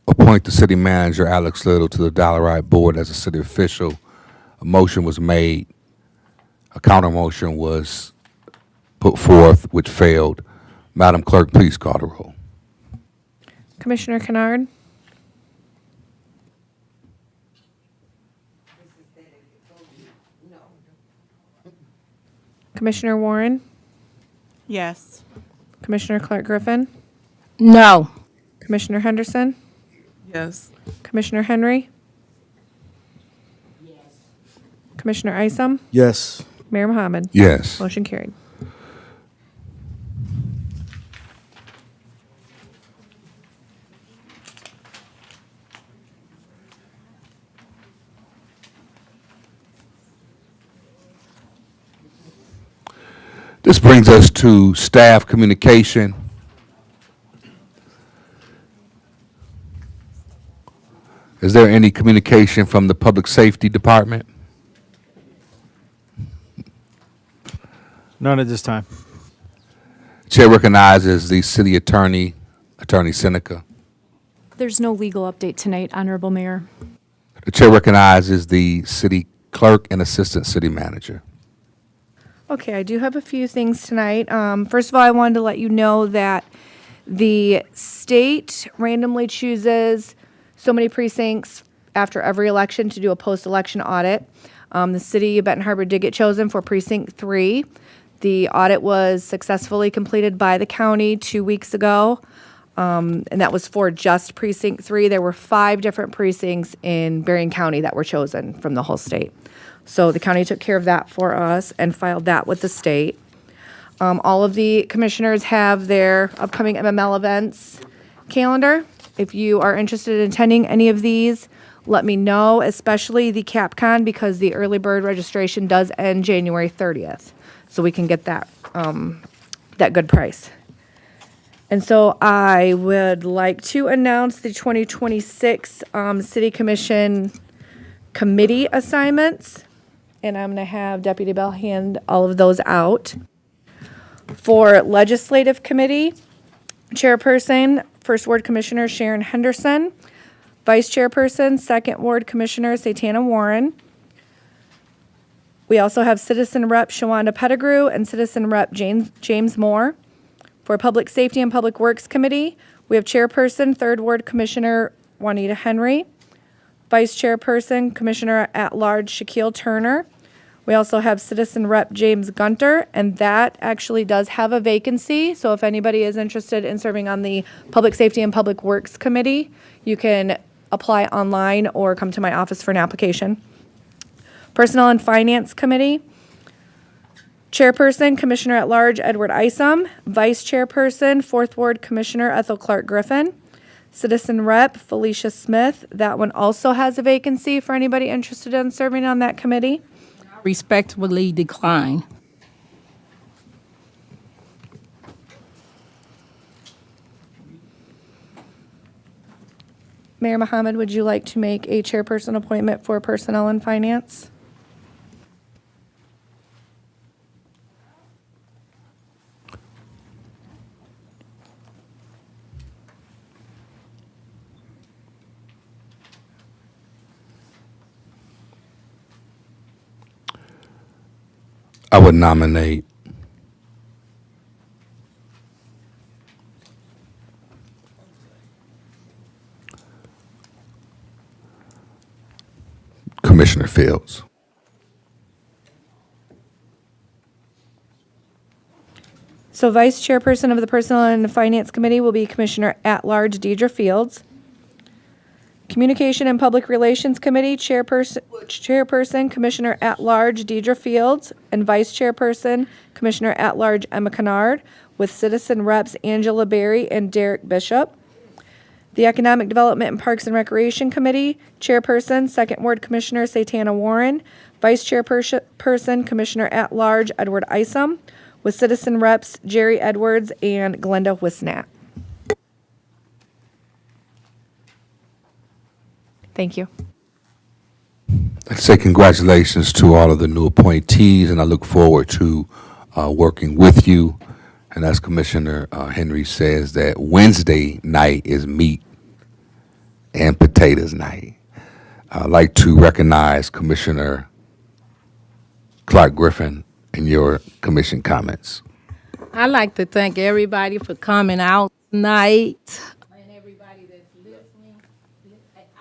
appoint the city manager, Alex Little, to the Dollarite Board as a city official. A motion was made. A counter motion was put forth, which failed. Madam Clerk, please call the roll. Commissioner Kennard? Commissioner Warren? Yes. Commissioner Clark Griffin? No. Commissioner Henderson? Yes. Commissioner Henry? Commissioner Isom? Yes. Mayor Mohammed? Yes. Motion carried. This brings us to staff communication. Is there any communication from the Public Safety Department? None at this time. Chair recognizes the city attorney, Attorney Seneca. There's no legal update tonight, Honorable Mayor. The chair recognizes the city clerk and assistant city manager. Okay, I do have a few things tonight. First of all, I wanted to let you know that the state randomly chooses so many precincts after every election to do a post-election audit. The city of Benton Harbor did get chosen for precinct 3. The audit was successfully completed by the county 2 weeks ago, and that was for just precinct 3. There were 5 different precincts in Berrien County that were chosen from the whole state. So the county took care of that for us and filed that with the state. All of the commissioners have their upcoming MML events calendar. If you are interested in attending any of these, let me know, especially the CapCon, because the early bird registration does end January 30th. So we can get that, that good price. And so I would like to announce the 2026 City Commission committee assignments. And I'm going to have Deputy Bell hand all of those out. For Legislative Committee, Chairperson, First Ward Commissioner Sharon Henderson. Vice Chairperson, Second Ward Commissioner Satana Warren. We also have Citizen Rep Shawanda Pettigrew and Citizen Rep James Moore. For Public Safety and Public Works Committee, we have Chairperson, Third Ward Commissioner Juanita Henry. Vice Chairperson, Commissioner at Large Shaquille Turner. We also have Citizen Rep James Gunter, and that actually does have a vacancy. So if anybody is interested in serving on the Public Safety and Public Works Committee, you can apply online or come to my office for an application. Personnel and Finance Committee. Chairperson, Commissioner at Large Edward Isom. Vice Chairperson, Fourth Ward Commissioner Ethel Clark Griffin. Citizen Rep Felicia Smith. That one also has a vacancy for anybody interested in serving on that committee. Respectfully decline. Mayor Mohammed, would you like to make a chairperson appointment for Personnel and Finance? I would nominate Commissioner Fields. So Vice Chairperson of the Personnel and Finance Committee will be Commissioner at-Large Deidre Fields. Communication and Public Relations Committee, Chairperson Commissioner at-Large Deidre Fields, and Vice Chairperson Commissioner at-Large Emma Kennard, with Citizen Reps Angela Berry and Derek Bishop. The Economic Development and Parks and Recreation Committee, Chairperson, Second Ward Commissioner Satana Warren, Vice Chairperson Commissioner at-Large Edward Isom, with Citizen Reps Jerry Edwards and Glenda Wisnat. Thank you. I'd say congratulations to all of the new appointees, and I look forward to working with you. And as Commissioner Henry says, that Wednesday night is meat and potatoes night. I'd like to recognize Commissioner Clark Griffin in your commission comments. I'd like to thank everybody for coming out tonight. And everybody that's listening. I'm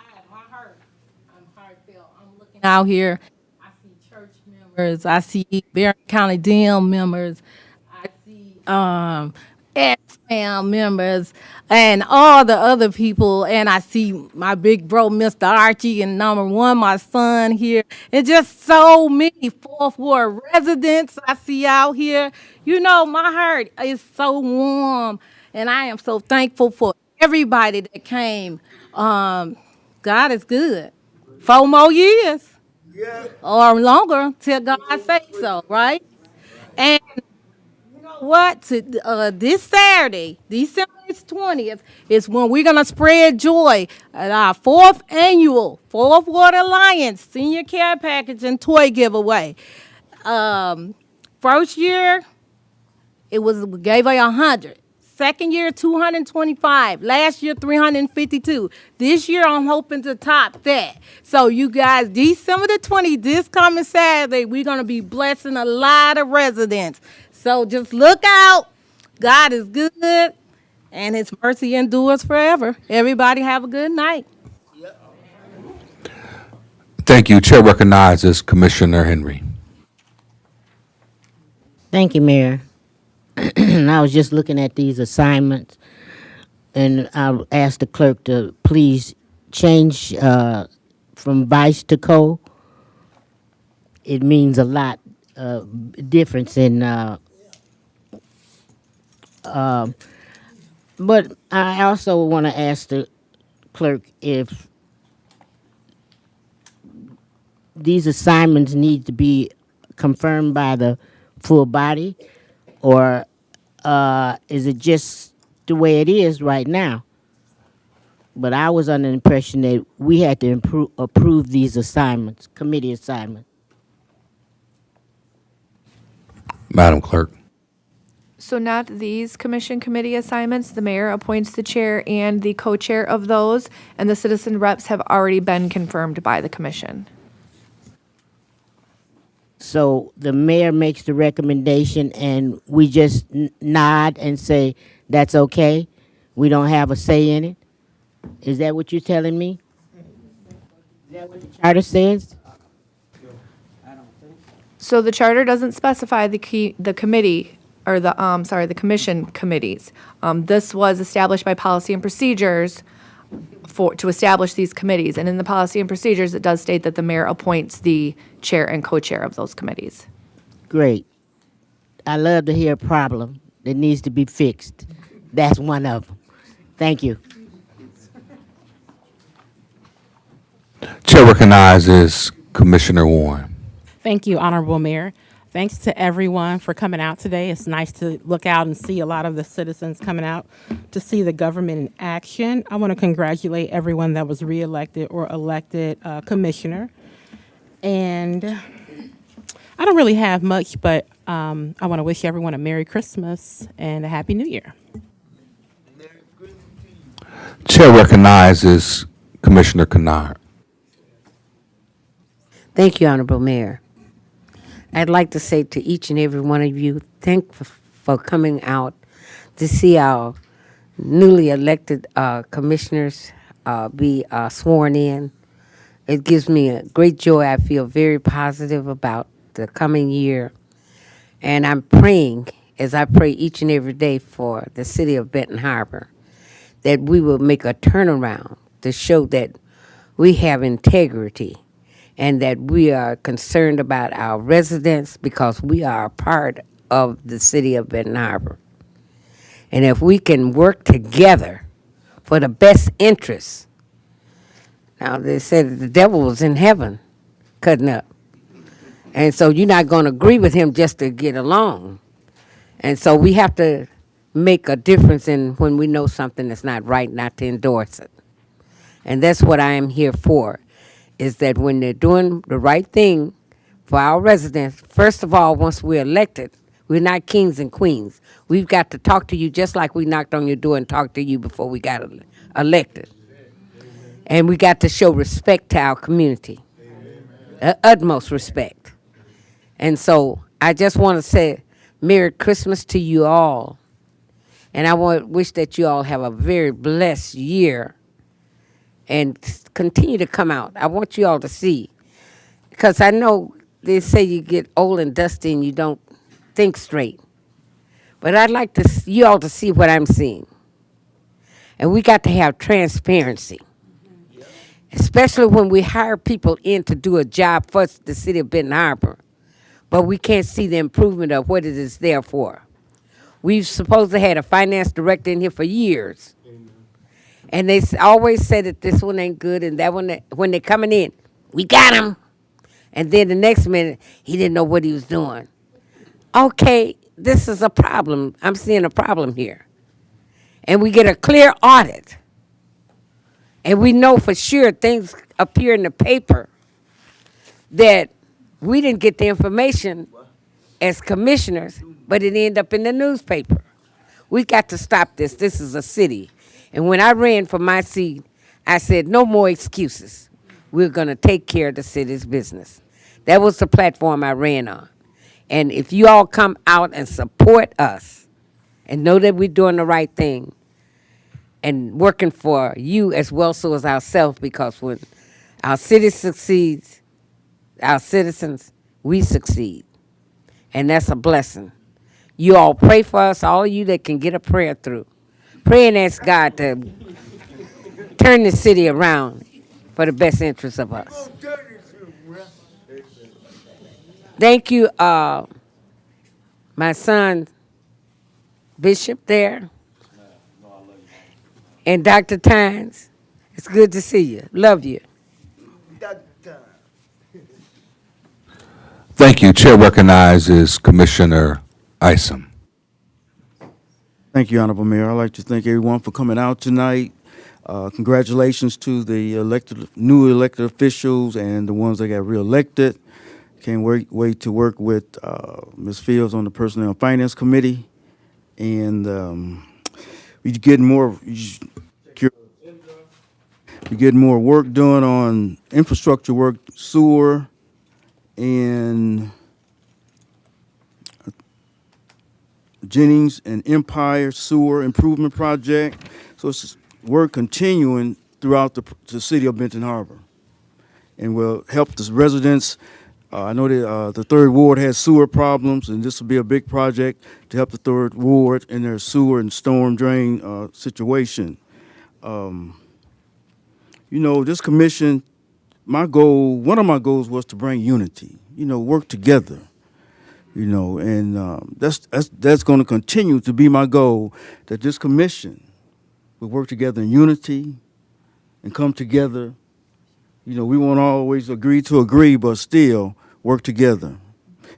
heartfelt. I'm looking out here. I see church members. I see Barron County DM members. I see SFAM members and all the other people. And I see my big bro, Mr. Archie, and number one, my son here. And just so many Fourth Ward residents I see out here. You know, my heart is so warm. And I am so thankful for everybody that came. God is good. 4 more years. Or longer till God say so, right? And what? This Saturday, December 20th, is when we're going to spread joy at our 4th annual Fourth Ward Alliance Senior Care Package and Toy Giveaway. First year, we gave away 100. Second year, 225. Last year, 352. This year, I'm hoping to top that. So you guys, December the 20th, this coming Saturday, we're going to be blessing a lot of residents. So just look out. God is good, and his mercy endures forever. Everybody have a good night. Thank you. Chair recognizes Commissioner Henry. Thank you, Mayor. I was just looking at these assignments, and I'll ask the clerk to please change from vice to co. It means a lot difference in. But I also want to ask the clerk if these assignments need to be confirmed by the full body, or is it just the way it is right now? But I was under the impression that we had to approve these assignments, committee assignments. Madam Clerk. So not these commission committee assignments. The mayor appoints the chair and the co-chair of those, and the citizen reps have already been confirmed by the commission. So the mayor makes the recommendation and we just nod and say, that's okay? We don't have a say in it? Is that what you're telling me? Is that what the charter says? So the charter doesn't specify the committee, or the commission committees. This was established by policy and procedures to establish these committees. And in the policy and procedures, it does state that the mayor appoints the chair and co-chair of those committees. Great. I love to hear a problem that needs to be fixed. That's one of them. Thank you. Chair recognizes Commissioner Warren. Thank you, Honorable Mayor. Thanks to everyone for coming out today. It's nice to look out and see a lot of the citizens coming out to see the government in action. I want to congratulate everyone that was reelected or elected commissioner. And I don't really have much, but I want to wish everyone a Merry Christmas and a Happy New Year. Chair recognizes Commissioner Kennard. Thank you, Honorable Mayor. I'd like to say to each and every one of you, thank for coming out to see our newly elected commissioners be sworn in. It gives me a great joy. I feel very positive about the coming year. And I'm praying, as I pray each and every day for the city of Benton Harbor, that we will make a turnaround to show that we have integrity and that we are concerned about our residents because we are a part of the city of Benton Harbor. And if we can work together for the best interests. Now, they said the devil was in heaven cutting up. And so you're not going to agree with him just to get along. And so we have to make a difference in when we know something that's not right, not to endorse it. And that's what I am here for, is that when they're doing the right thing for our residents, first of all, once we're elected, we're not kings and queens. We've got to talk to you just like we knocked on your door and talked to you before we got elected. And we got to show respect to our community, utmost respect. And so I just want to say Merry Christmas to you all. And I wish that you all have a very blessed year and continue to come out. I want you all to see, because I know they say you get old and dusty and you don't think straight. But I'd like you all to see what I'm seeing. And we got to have transparency, especially when we hire people in to do a job for the city of Benton Harbor, but we can't see the improvement of what it is there for. We've supposed to had a finance director in here for years. And they always say that this one ain't good and that one, when they're coming in, we got him. And then the next minute, he didn't know what he was doing. Okay, this is a problem. I'm seeing a problem here. And we get a clear audit. And we know for sure things appear in the paper that we didn't get the information as commissioners, but it ended up in the newspaper. We got to stop this. This is a city. And when I ran for my seat, I said, no more excuses. We're going to take care of the city's business. That was the platform I ran on. And if you all come out and support us and know that we're doing the right thing and working for you as well so as ourselves, because when our city succeeds, our citizens, we succeed. And that's a blessing. You all pray for us, all of you that can get a prayer through. Pray and ask God to turn the city around for the best interest of us. Thank you, my son, Bishop there, and Dr. Tynes. It's good to see you. Love you. Thank you. Chair recognizes Commissioner Isom. Thank you, Honorable Mayor. I'd like to thank everyone for coming out tonight. Congratulations to the new elected officials and the ones that got reelected. Can't wait to work with Ms. Fields on the Personnel and Finance Committee. And we getting more work done on infrastructure work, sewer, and Jennings and Empire Sewer Improvement Project. So it's work continuing throughout the city of Benton Harbor, and will help the residents. I know that the third ward has sewer problems, and this will be a big project to help the third ward in their sewer and storm drain situation. You know, this commission, one of my goals was to bring unity, work together, and that's going to continue to be my goal, that this commission will work together in unity and come together You know, we won't always agree, but still work together.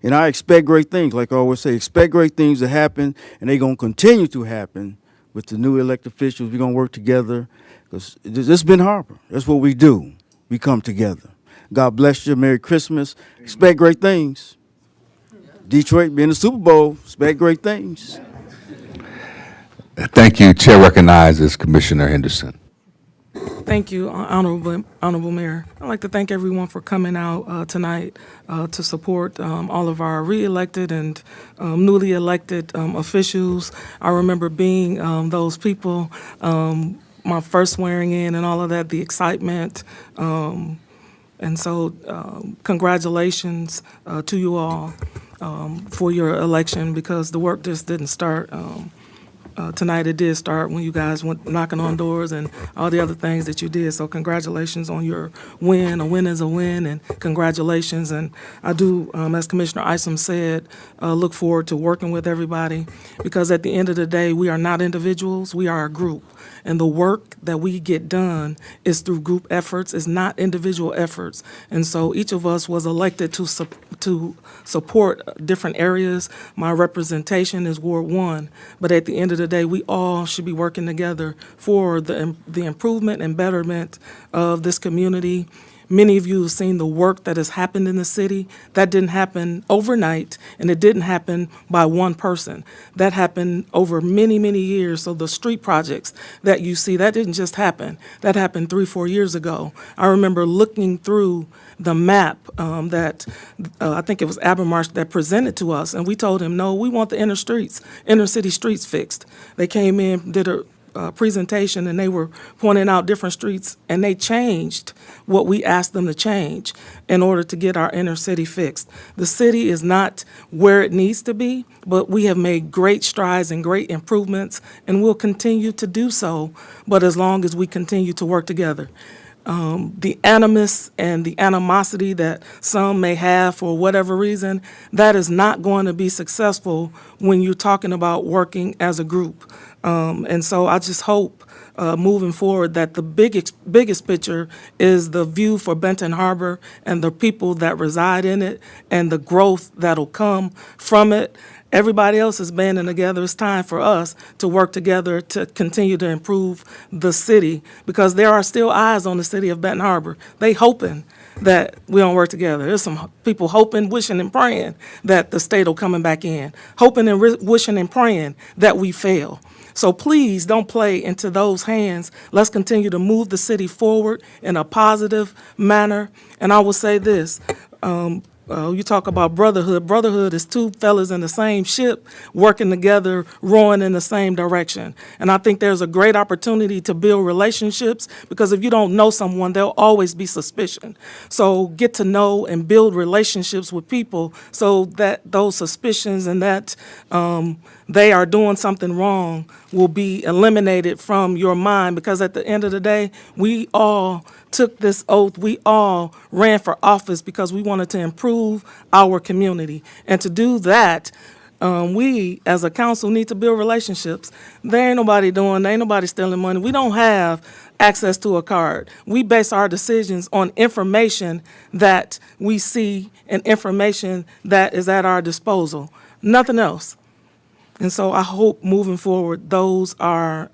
And I expect great things, like I always say, expect great things to happen, and they're going to continue to happen with the new elected officials. We're going to work together, because this is Ben Harbor. That's what we do. We come together. God bless you. Merry Christmas. Expect great things. Detroit being the Super Bowl, expect great things. Thank you. Chair recognizes Commissioner Henderson. Thank you, Honorable Mayor. I'd like to thank everyone for coming out tonight to support all of our re-elected and newly elected officials. I remember being those people, my first swearing in and all of that, the excitement. And so congratulations to you all for your election, because the work just didn't start tonight. It did start when you guys went knocking on doors and all the other things that you did. So congratulations on your win. A win is a win, and congratulations. And I do, as Commissioner Isom said, look forward to working with everybody, because at the end of the day, we are not individuals, we are a group. And the work that we get done is through group efforts, it's not individual efforts. And so each of us was elected to support different areas. My representation is Ward 1, but at the end of the day, we all should be working together for the improvement and betterment of this community. Many of you have seen the work that has happened in the city. That didn't happen overnight, and it didn't happen by one person. That happened over many, many years. So the street projects that you see, that didn't just happen. That happened 3-4 years ago. I remember looking through the map that I think it was Abermarsh that presented to us, and we told him, no, we want the inner city streets fixed. They came in, did a presentation, and they were pointing out different streets, and they changed what we asked them to change in order to get our inner city fixed. The city is not where it needs to be, but we have made great strides and great improvements, and we'll continue to do so, but as long as we continue to work together. The animus and the animosity that some may have for whatever reason, that is not going to be successful when you're talking about working as a group. And so I just hope moving forward that the biggest picture is the view for Benton Harbor and the people that reside in it and the growth that'll come from it. Everybody else is banding together. It's time for us to work together to continue to improve the city, because there are still eyes on the city of Benton Harbor. They hoping that we don't work together. There's some people hoping, wishing, and praying that the state will coming back in, hoping and wishing and praying that we fail. So please don't play into those hands. Let's continue to move the city forward in a positive manner. And I will say this, you talk about brotherhood. Brotherhood is two fellas in the same ship working together, rowing in the same direction. And I think there's a great opportunity to build relationships, because if you don't know someone, there'll always be suspicion. So get to know and build relationships with people so that those suspicions and that they are doing something wrong will be eliminated from your mind, because at the end of the day, we all took this oath. We all ran for office because we wanted to improve our community. And to do that, we as a council need to build relationships. There ain't nobody stealing money. We don't have access to a card. We base our decisions on information that we see and information that is at our disposal. Nothing else. And so I hope moving forward, those are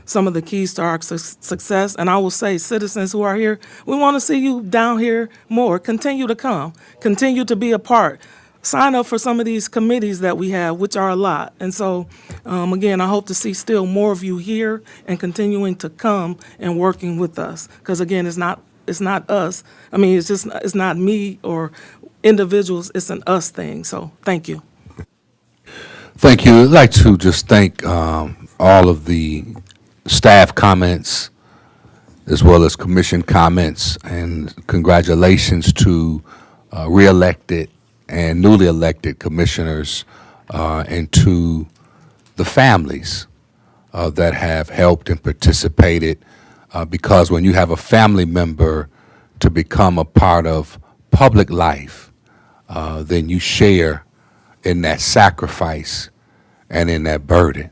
some of the keys to our success. And I will say, citizens who are here, we want to see you down here more. Continue to come. Continue to be a part. Sign up for some of these committees that we have, which are a lot. And so, again, I hope to see still more of you here and continuing to come and working with us. Because, again, it's not us. I mean, it's not me or individuals. It's an us thing. So thank you. Thank you. I'd like to just thank all of the staff comments as well as commission comments, and congratulations to re-elected and newly elected commissioners and to the families that have helped and participated, because when you have a family member to become a part of public life, then you share in that sacrifice and in that burden.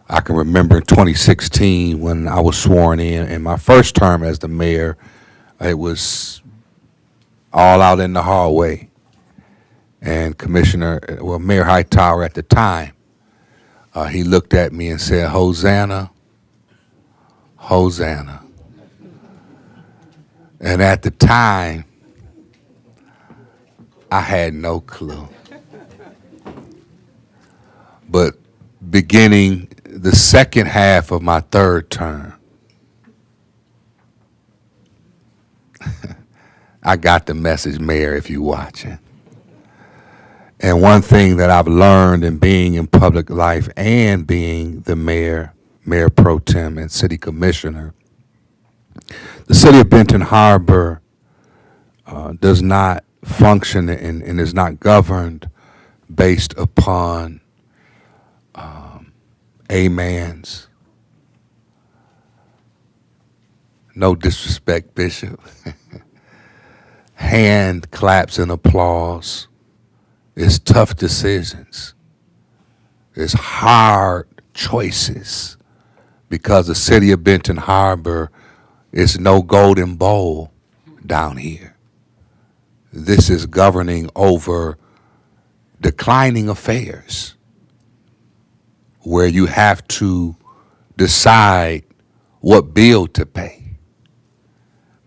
I can remember in 2016 when I was sworn in my first term as the mayor, It was all out in the hallway. And Mayor Hightower at the time, he looked at me and said, Hosanna, Hosanna. And at the time, I had no clue. But beginning the second half of my third term, I got the message, Mayor, if you're watching. And one thing that I've learned in being in public life and being the mayor, Mayor Pro Tem, and City Commissioner, the City of Benton Harbor does not function and is not governed based upon amens. No disrespect, Bishop. Hand claps and applause. It's tough decisions. It's hard choices because the City of Benton Harbor is no golden bowl down here. This is governing over declining affairs where you have to decide what bill to pay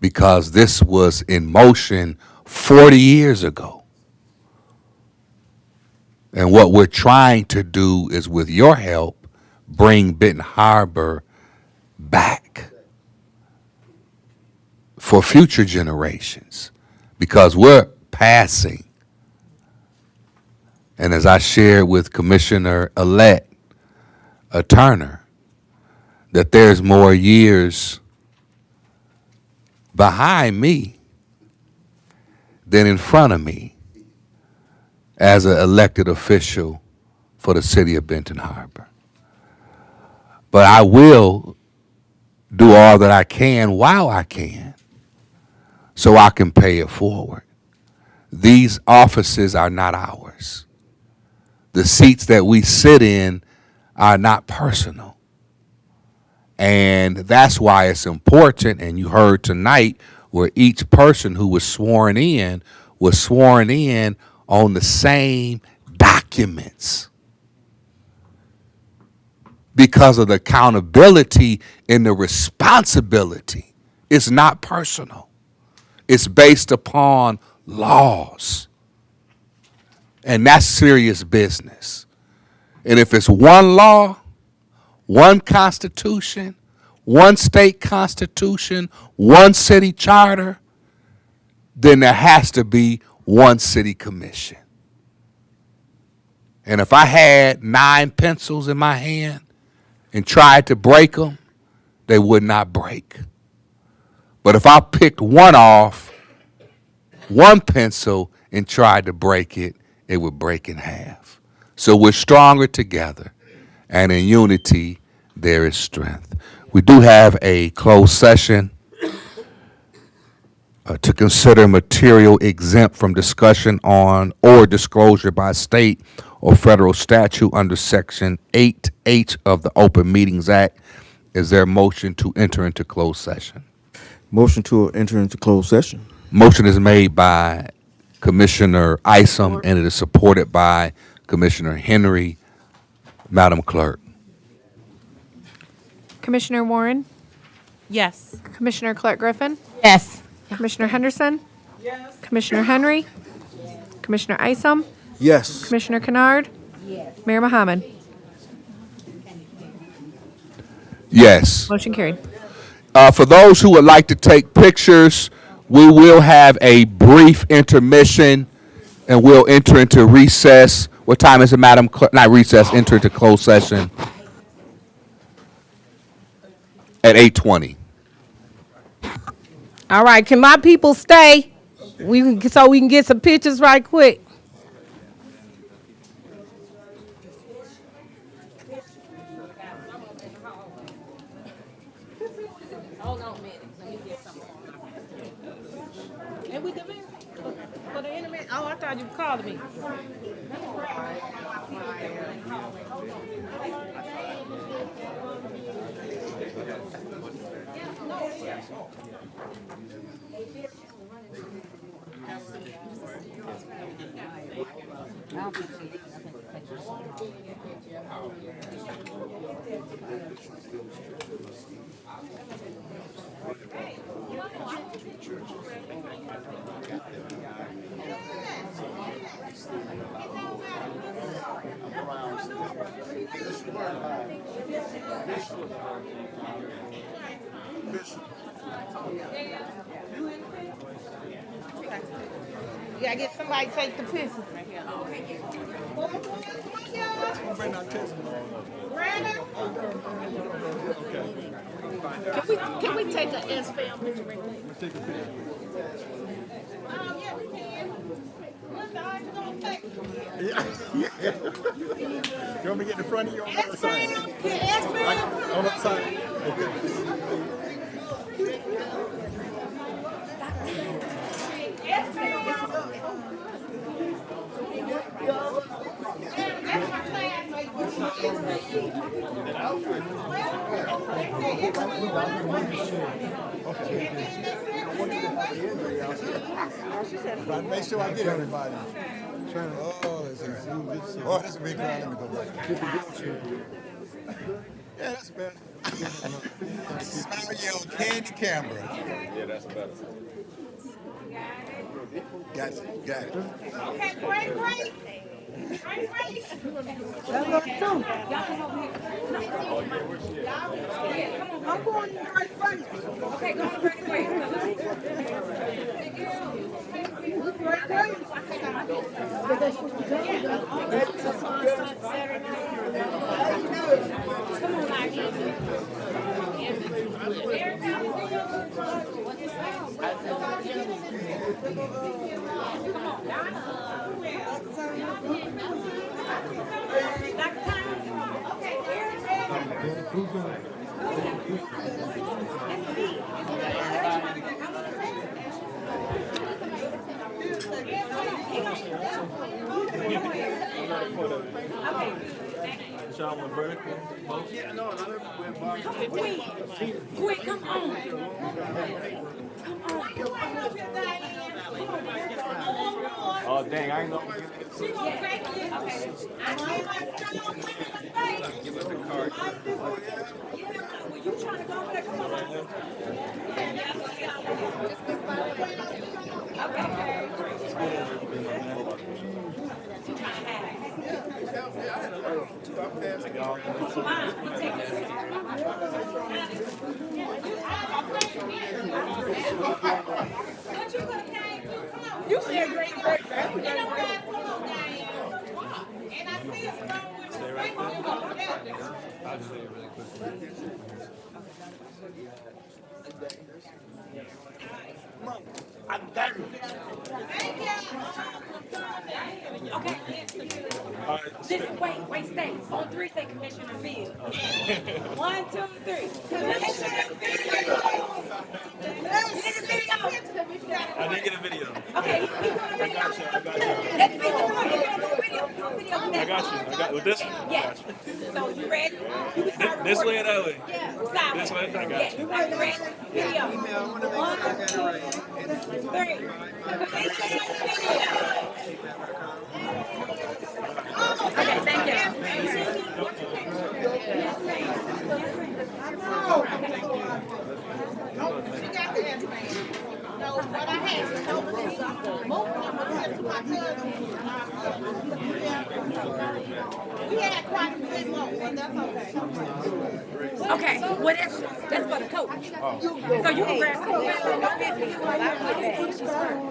because this was in motion 40 years ago. And what we're trying to do is, with your help, bring Benton Harbor back for future generations because we're passing. And as I shared with Commissioner-elect Turner, that there's more years behind me than in front of me as an elected official for the City of Benton Harbor. But I will do all that I can while I can so I can pay it forward. These offices are not ours. The seats that we sit in are not personal. And that's why it's important, and you heard tonight where each person who was sworn in on the same documents because of the accountability and the responsibility. It's not personal. It's based upon laws. And that's serious business. And if it's one law, one constitution, one state constitution, one city charter, then there has to be one city commission. And if I had 9 pencils in my hand and tried to break them, they would not break. But if I picked one pencil, and tried to break it, it would break in half. So we're stronger together, and in unity there is strength. We do have a closed session to consider material exempt from discussion on or disclosure by state or federal statute under Section 8H of the Open Meetings Act. Is there a motion to enter into closed session? Motion to enter into closed session. Motion is made by Commissioner Isom, and it is supported by Commissioner Henry. Madam Clerk. Commissioner Warren, Yes. Commissioner Clark Griffin, Yes. Commissioner Henderson, Commissioner Henry, Commissioner Isom, Yes. Commissioner Kennard, Mayor Mohammed. Yes. Motion carried. For those who would like to take pictures, we will have a brief intermission, and we'll enter into recess. What time is it, Madam Clerk? Not recess, enter into closed session at 8:20. All right, can my people stay? So we can get some pictures right quick. Hold on a minute, let me get some. And we done for the internet. Oh, I thought you. Call me. You gotta get somebody to take the picture. Can we take a S-Fam picture real quick? Oh, yeah, we can. What's the odds you gonna take? You want me to get in front of you on the other side? S-Fam? On the other side. Okay. But make sure I get everybody. Oh, this is a big crowd. Let me go back. Yeah, that's better. Smile your candy camera. Yeah, that's better. Got it. Okay, great. I'm going to great race. Okay, go to great race. Y'all want vertical? Yeah, no, not everywhere. Quick, come on. Oh, dang, I ain't know. She gonna take it. I can't let her Give us the card. Were you trying to go over there? Come on. You said great. Come on, Diane. And I see it's wrong with the right. I'll just say it really quickly. I'm done. Wait, stay. On three, say Commissioner Field. 1, 2, 3. Commissioner Field. I didn't get a video. Okay, I got you. I got with this one. Yes. So you ready? This way or that way? Yeah. This way. I got you. You ready? Video. 1, 2, 3. Commissioner Field. Okay, thank you. She got the S-Fam. No, what I had was no most of them went to my cousin. We had quite a bit more, but that's okay. Okay, well that's for the coach. So you can grab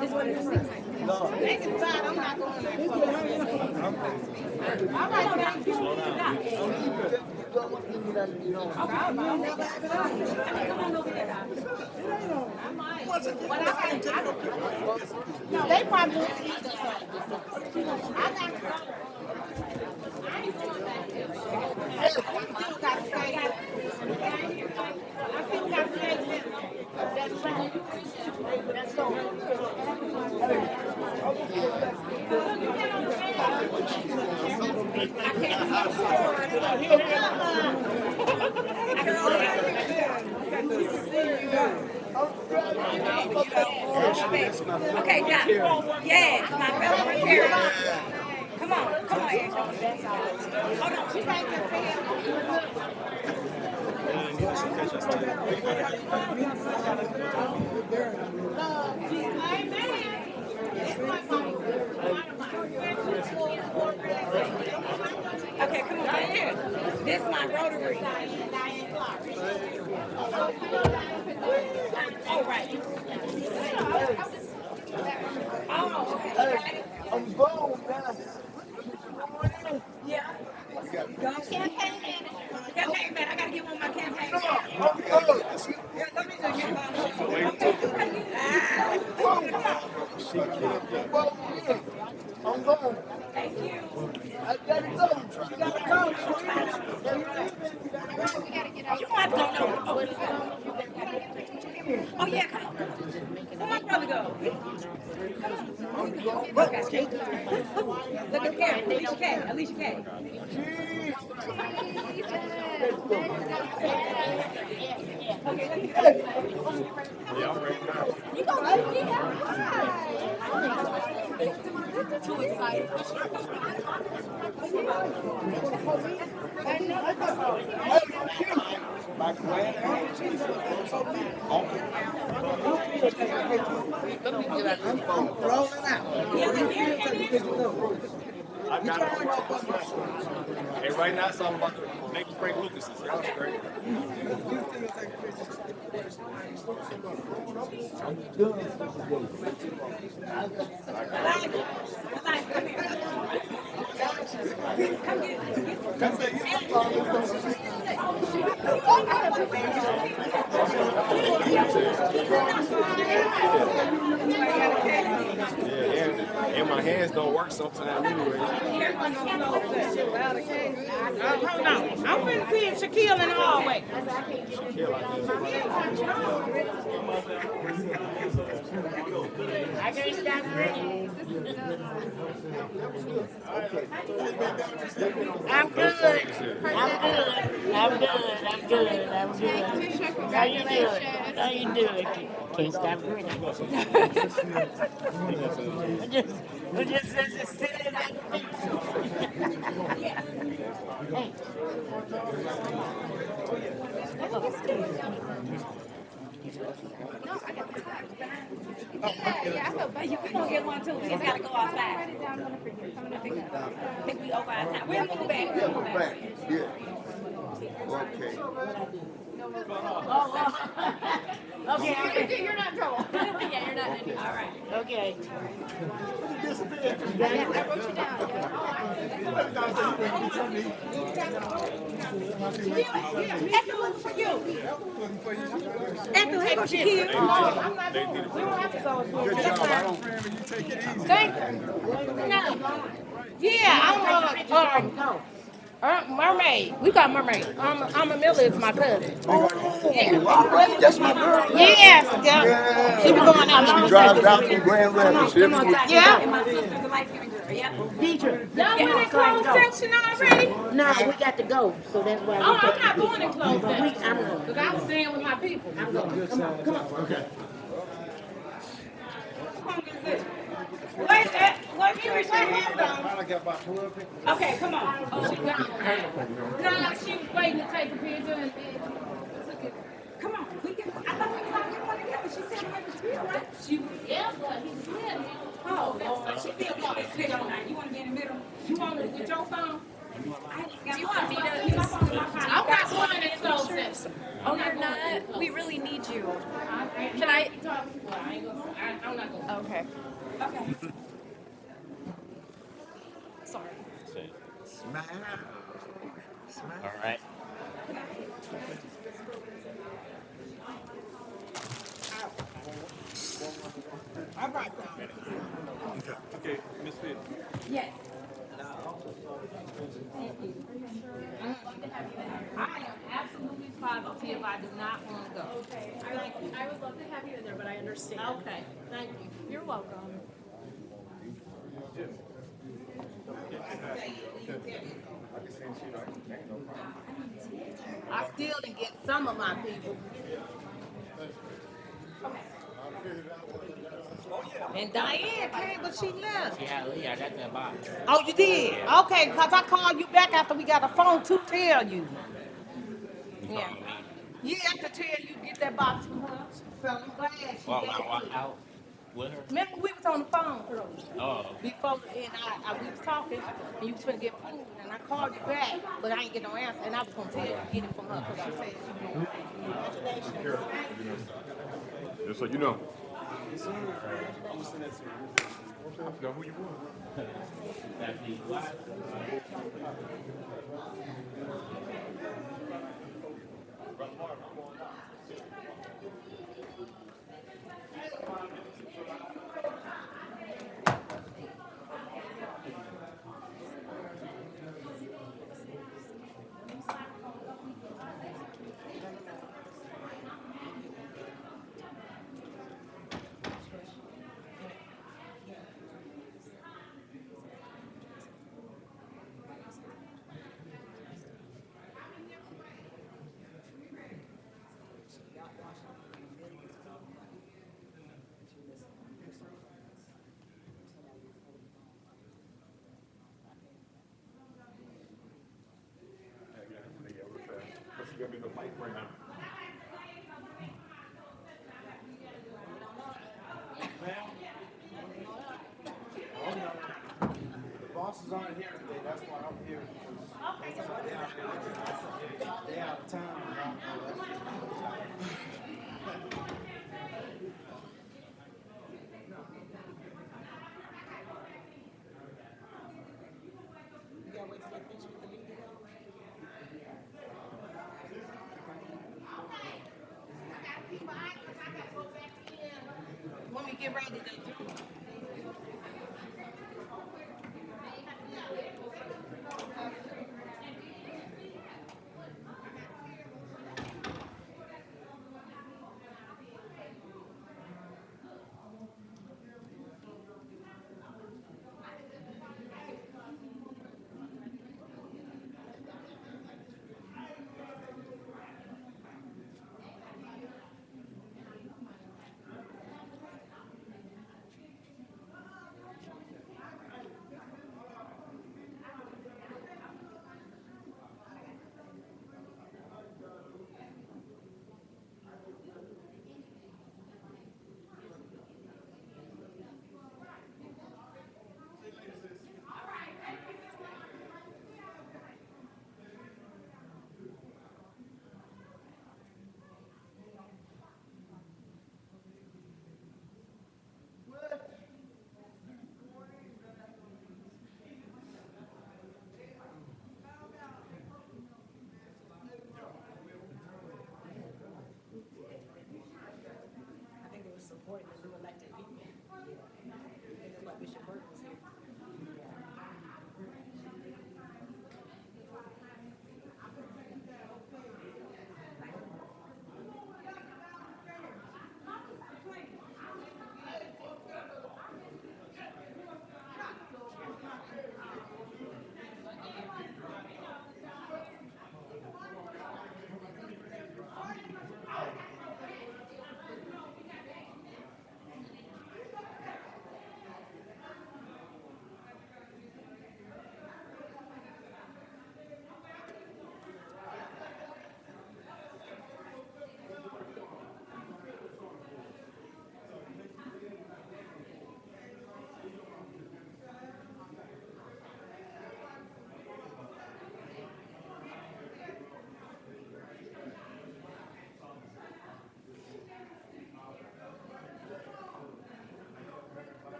this one is 6. They can decide I'm not going there. All right, Slow down. No, they probably won't eat the I got to go. I ain't going back there. I still got to stay here. I still got to stay here. That's right. That's all. Okay, Doc. Yes, my fellow Rotarians. Come on, Angela. Hold on, she's right Okay, come on, right here. This is my Rotary. Oh, right. Oh, okay. I'm going now. Yeah. Campaign man. I gotta get one of my campaign managers. Yeah, let me just get I'm going. Thank you. I gotta go. You gotta go. You don't have to go. Oh, yeah, come on. Where my brother go? Okay. Look at Karen. Alicia K. Alicia K. Too excited. I got it. And right now, something about the maybe Frank Lucas is here. That's great. And my hands don't work sometimes anyway. Hold on. I'm finna see Shaquille in the hallway. I can't stop grinning. I'm good. How you doing? Can't stop grinning. I just sitting like this. Hey. Yeah, I feel bad. You gonna get one too. We just gotta go outside. I think we over our time. We'll move back. We'll move back. Yeah. Okay. Okay. You're not in trouble. Yeah, you're not in trouble. All right. Okay. Yeah, I wrote you down. Echo looking for you. Echo, hey, what's your kid? I'm not doing it. We don't have to go with you. Good job. I don't remember you take it easy. Thank you. No. Yeah, I'm mermaid. We got mermaid. I'm Amelia. It's my cousin. Oh, that's my girl. Yes, yeah. She be going out. She drives out from Grand Rapids. Yeah. And my sister's a light-skinned girl. Yeah. Deidre. Y'all went in closed section already? No, we got to go, so that's why. Oh, I'm not going in closed I'm section. going. Because I'm staying with my people. I'm going. Come on, come on. Okay. Where's that? Where's your hand on? I got about 12 people. Okay, come on. Oh, she gone. No, she was waiting to take a picture and took it. Come on. I thought we was all getting one together. She said we was real, right? She was, yeah, but he was with me. Oh, Lord. She be on this picture tonight. You want to be in the middle? You want to get your phone? Do you want me to? I'm not going in closed section. Oh, you're not? We really need you. Can I? I'm not going. Okay. Okay. Sorry. Smile. Smile. All right. All right, then. Okay, Miss Field. Yes. I am absolutely positive I do not want to go. I would love to have you in there, but I understand. Okay, thank you. You're welcome. I still didn't get some of my people. And Diane came, but she left. Yeah, I got that box. Oh, you did? Okay, because I called you back after we got a phone to tell you. Yeah. Yeah, I could tell you get that box from her. So I'm glad she Well, gave I it walk to you. out with her. Remember, we was on the phone earlier. Oh. Before, and we was talking, and you was finna get food, and I called you back, but I ain't get no answer, and I was gonna tell you to get it from her, because she said she was gonna. Congratulations. Just so you know. Know who you The bosses aren't here today, that's why I'm here. They out of town. When we get ready to.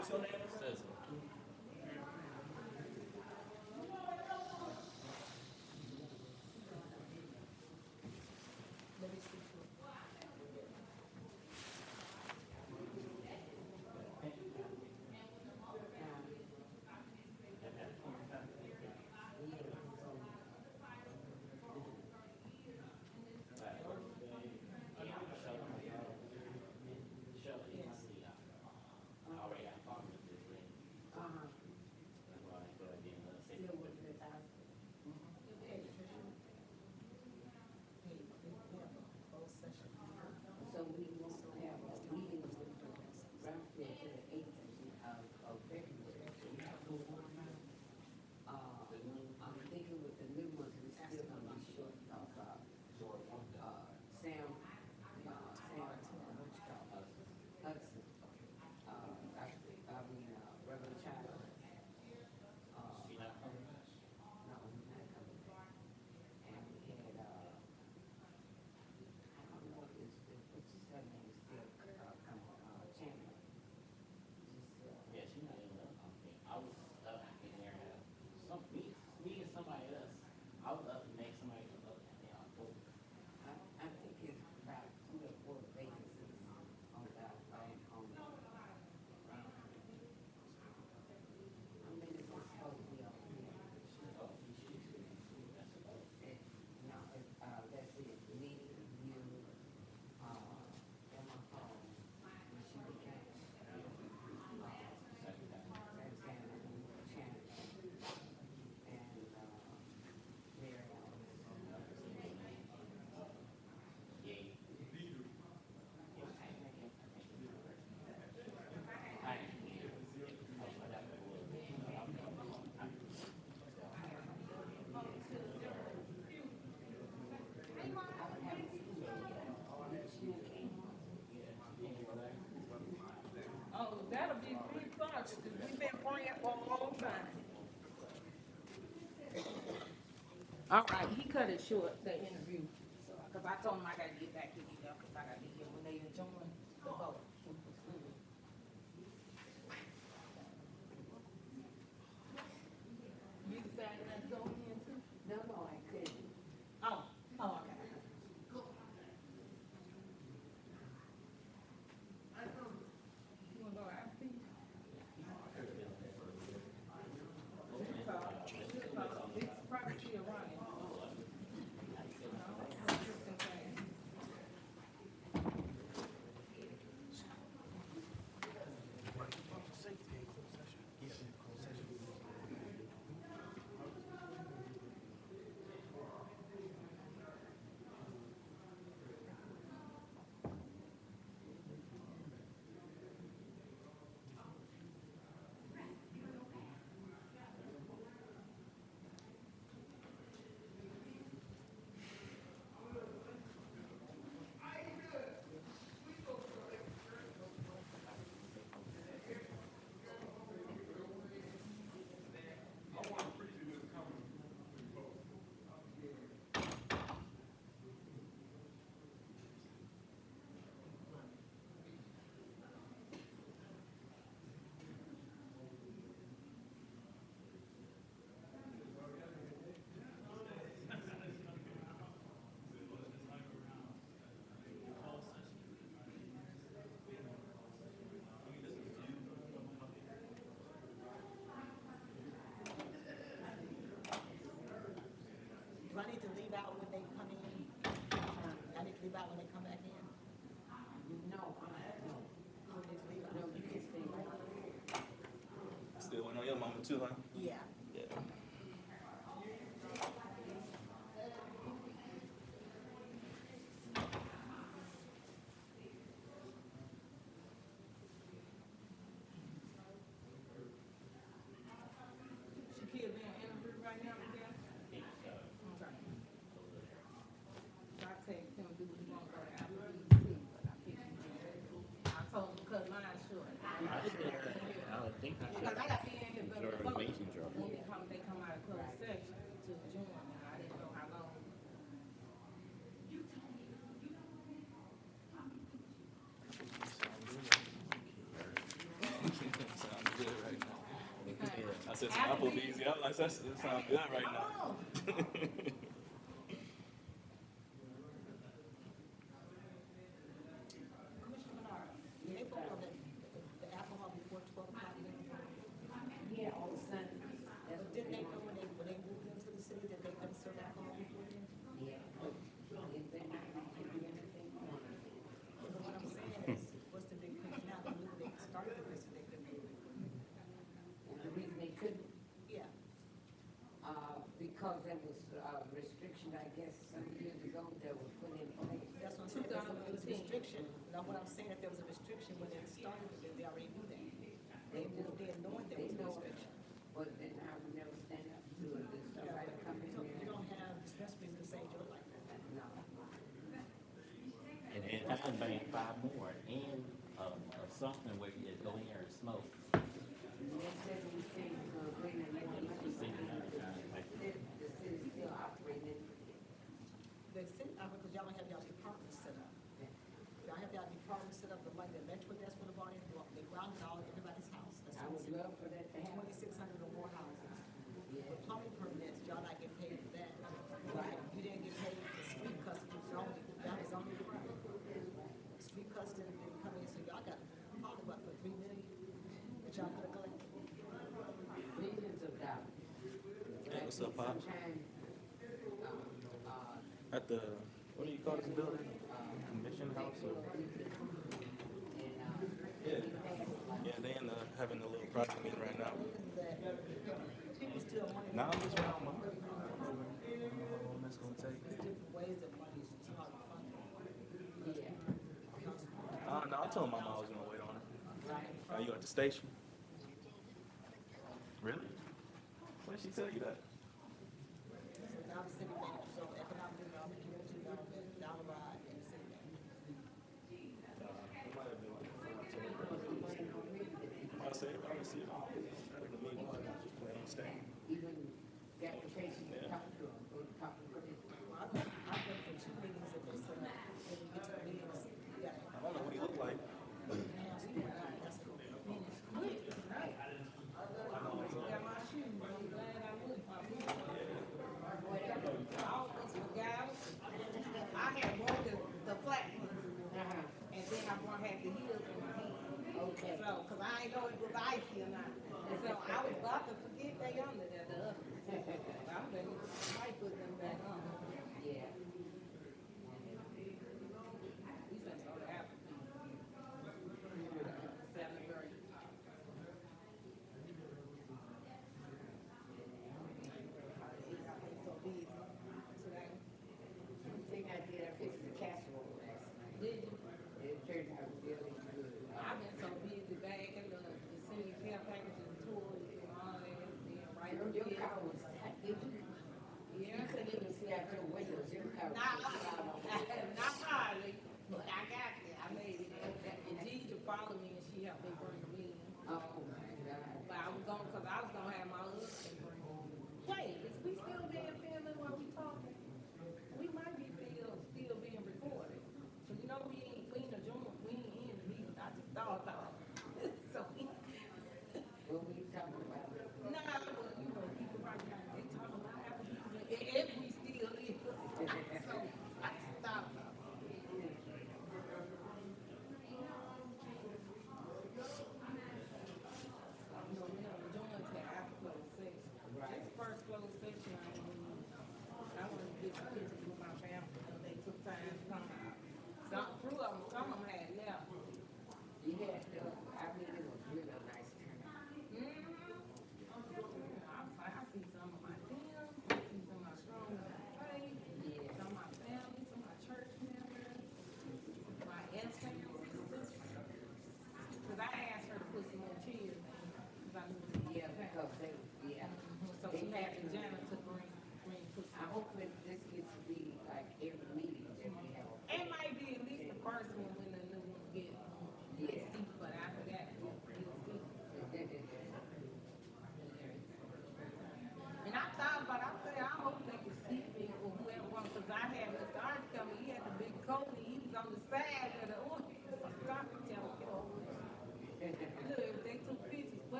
What's your name? Cesar. So we also have a meeting right there to the 8th of February. We have no more now. I'm thinking with the new ones, we still gonna be short of, Sam, what you call it? Hudson. Reverend Child. No, he's not coming back. And we had, I don't know if what's her name is still, Chandler. Yeah, she not in the company. I was up in there, me and somebody else. I was up next to somebody from up in October. I think it's about 2 or 4 vacancies on that, on the, I mean, it's supposed to be on here. No, that's it, me, you, Emma Hall, when she became, Shannon, and, Mary Ellen. Oh, that'll be big bucks, because we've been praying for a long time. All right, he cut it short, the interview, so, because I told him I gotta get back here, because I gotta be here when they join the vote. You decided not to go in too? No, I couldn't. Oh, okay. You wanna go after me? It's probably still running. Do I need to leave out when they come in? I need to leave out when they come back in? No, I don't need to leave out. no, you can stay right here. Still waiting on your mama too, huh? Yeah. Yeah. Shakira being interviewed right now, Miguel? Okay. I text him, do we want to go to Applebee's, but I think I told him to cut mine short. I think I Because I got to be in here better than Mason jar. when they come out of closed session to join, and I didn't know how long. said some Applebee's. Yeah, like that sounds good right now. Commissioner Bernard, they put on the alcohol before 12 o'clock. Yeah, on Sundays. But didn't they know when they moved into the city that they couldn't serve alcohol before then? Yeah. If they're not gonna do anything on it. But what I'm saying is, what's the big picture now? They knew they started the rest, they couldn't do it. And the reason they couldn't, Yeah. because there was a restriction, I guess, some years ago that was put in place. That's what I'm saying, there was a restriction. Now, what I'm saying, if there was a restriction when they started, they already knew that. They moved in knowing there was a restriction. But then I would never stand up to it, if somebody come in You there. don't have dispensaries in St. Joe like that. No. And then time bank 5 more and something where you just go in there and smoke. And they said we think, bring in more money. Just thinking of it, like, The city's still operating. The city, because y'all don't have y'all departments set up. Y'all have y'all departments set up, the money that Metro Desk would have bought in, they grounded all everybody's house. That's I what would it's- love for that to happen. 2,600 or more houses. With plumbing permits, y'all not getting paid for that. You didn't get paid for street customers, y'all was only department. Street customers didn't come in, so y'all got probably about for 3 million that y'all could have collected. Millions of dollars. Hey, what's up, Pops? Sometimes, At the, what do you call this building? Convention house or? Yeah. Yeah, they in having a little project meeting right now. People still money. Now I'm just around my. How that's gonna take? There's different ways that money is hard to fund. yeah. No, I told my mom I was gonna wait on her. Are you at the station? Really? When did she tell you that? So now the city manager, so economic development, community development, down the ride, and the city manager. It might have been like I said, I don't see it. The meeting, just play on stage. Even the application, Yeah. talk to them, go talk to them. Well, I've been for 2 meetings if it's, when you get to the meetings, you gotta I don't know what he looked like. have people out, that's cool. Got my shoes, I'm glad I moved my feet. I always forgot. I had worn the flat ones, and then I had the heels in my hand. Okay. So, cause I ain't know it was icy or not. And so I was about to forget they under there, the others. I'm gonna, might put them back on. Yeah. We finna go to Applebee's. Celebrate. So busy today. The thing I did, I fixed the casserole last night. Did you? It turned out really good. I've been so busy bagging the senior care packages and toys and all that, then right Your on car was, did you? Yeah. You couldn't even see out your windows, your car was. Not hardly, but I got there, I made it. And Gigi followed me and she helped me bring me in. Oh, my God. But I was gonna have my husband bring me. Wait, is we still being filmed while we talking? We might be still being recorded. So you know, we ain't adjourned, we ain't in the meeting, I just thought. So, What were you talking about? nah, but you know, people right now, they talking about Applebee's, if we still is. So, I just thought. You know, we don't join to after closed session. This first closed session, I want to get some pictures with my family, because they took time to come out. Some of them had left. You had, I mean, it was really a nice turnout.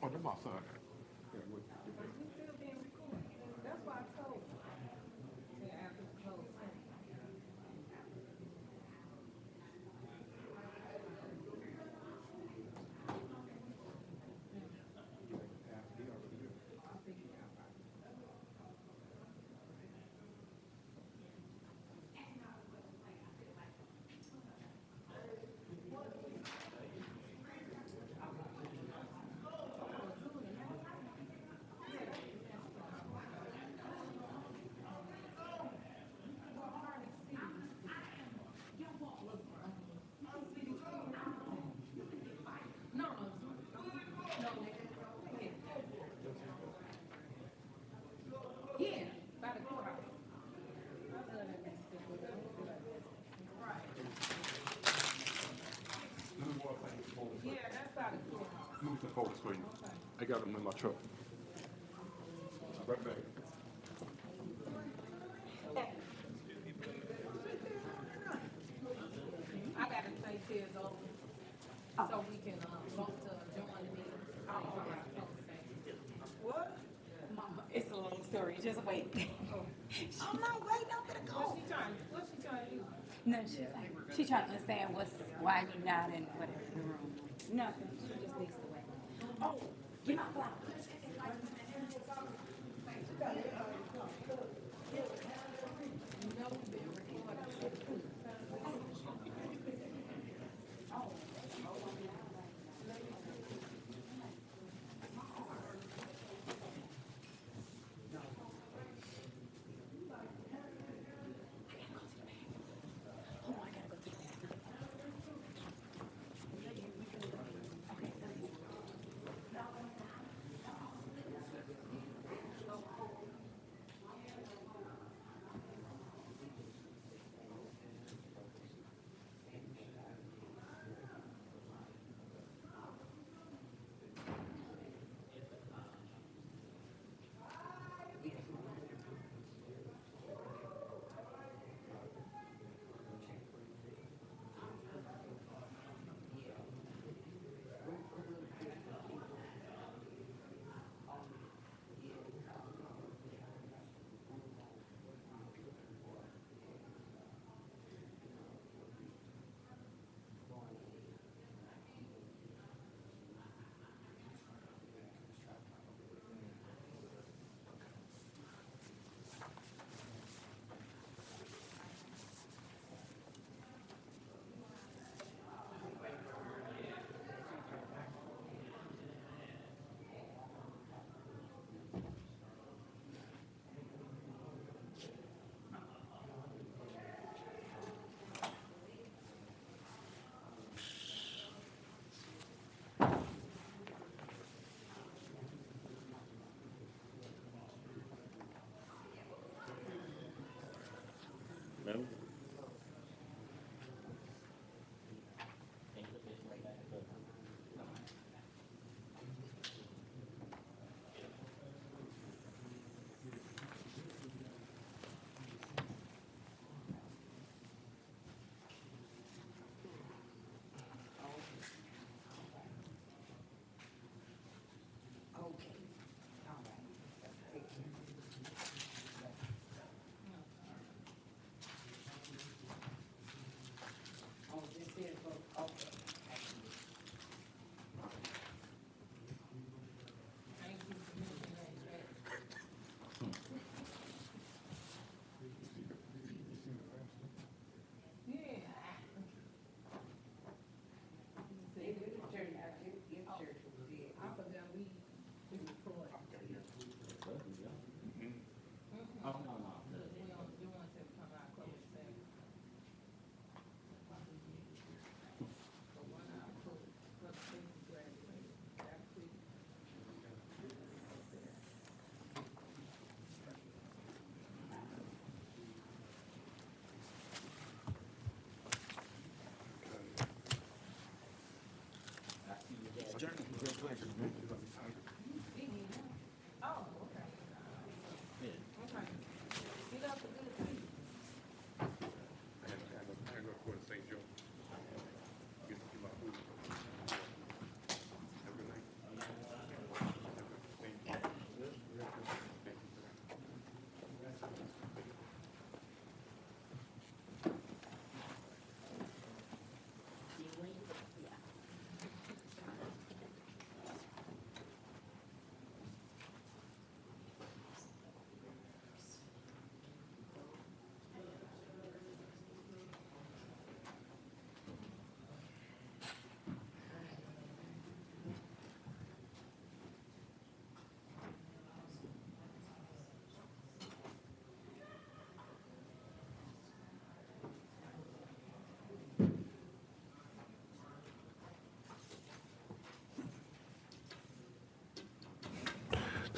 Oh, them outside. That's why I told you. After the close. Yeah, by the courthouse. Yeah, that's by the courthouse. Move the folders for you. I got them in my truck. Right back. I gotta take his over, so we can, vote to join the meeting. What? Mama, it's a long story. Just wait. I'm not waiting, I'm gonna go. What's she trying to do? No, she trying to understand why you not in whatever the room. Nothing. She just needs to wait. Oh, get my flowers.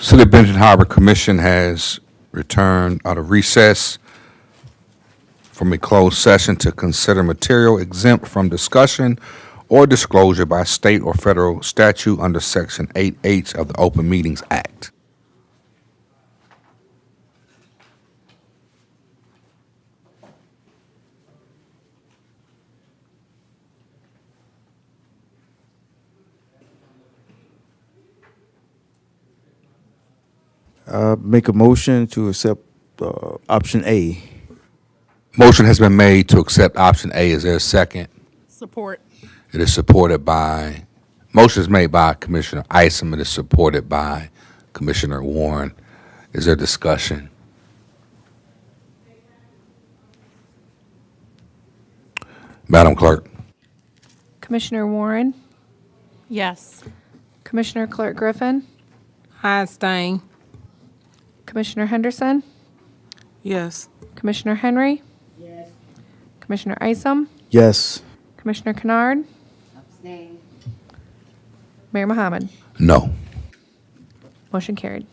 City of Benton Harbor Commission has returned out of recess from a closed session to consider material exempt from discussion or disclosure by state or federal statute under Section 8H of the Open Meetings Act. Make a motion to accept option A. Motion has been made to accept option A. Is there a second? Support. It is supported by, motion is made by Commissioner Isom. It is supported by Commissioner Warren. Is there discussion? Madam Clerk? Commissioner Warren, Yes. Commissioner Clerk Griffin, Einstein. Commissioner Henderson, Yes. Commissioner Henry. Yes. Commissioner Isom, Yes. Commissioner Kennard, Mayor Mohammed. No. Motion carried.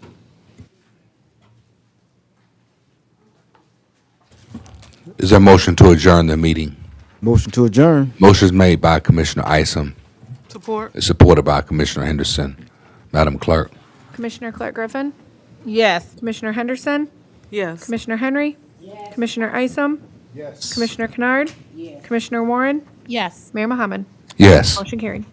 Is there a motion to adjourn the meeting? Motion to adjourn. Motion is made by Commissioner Isom. Support. It's supported by Commissioner Henderson. Madam Clerk? Commissioner Clerk Griffin, Yes. Commissioner Henderson, Yes. Commissioner Henry. Yes. Commissioner Isom, Yes. Commissioner Kennard. Commissioner Warren, Yes. Mayor Mohammed. Yes. Motion carried.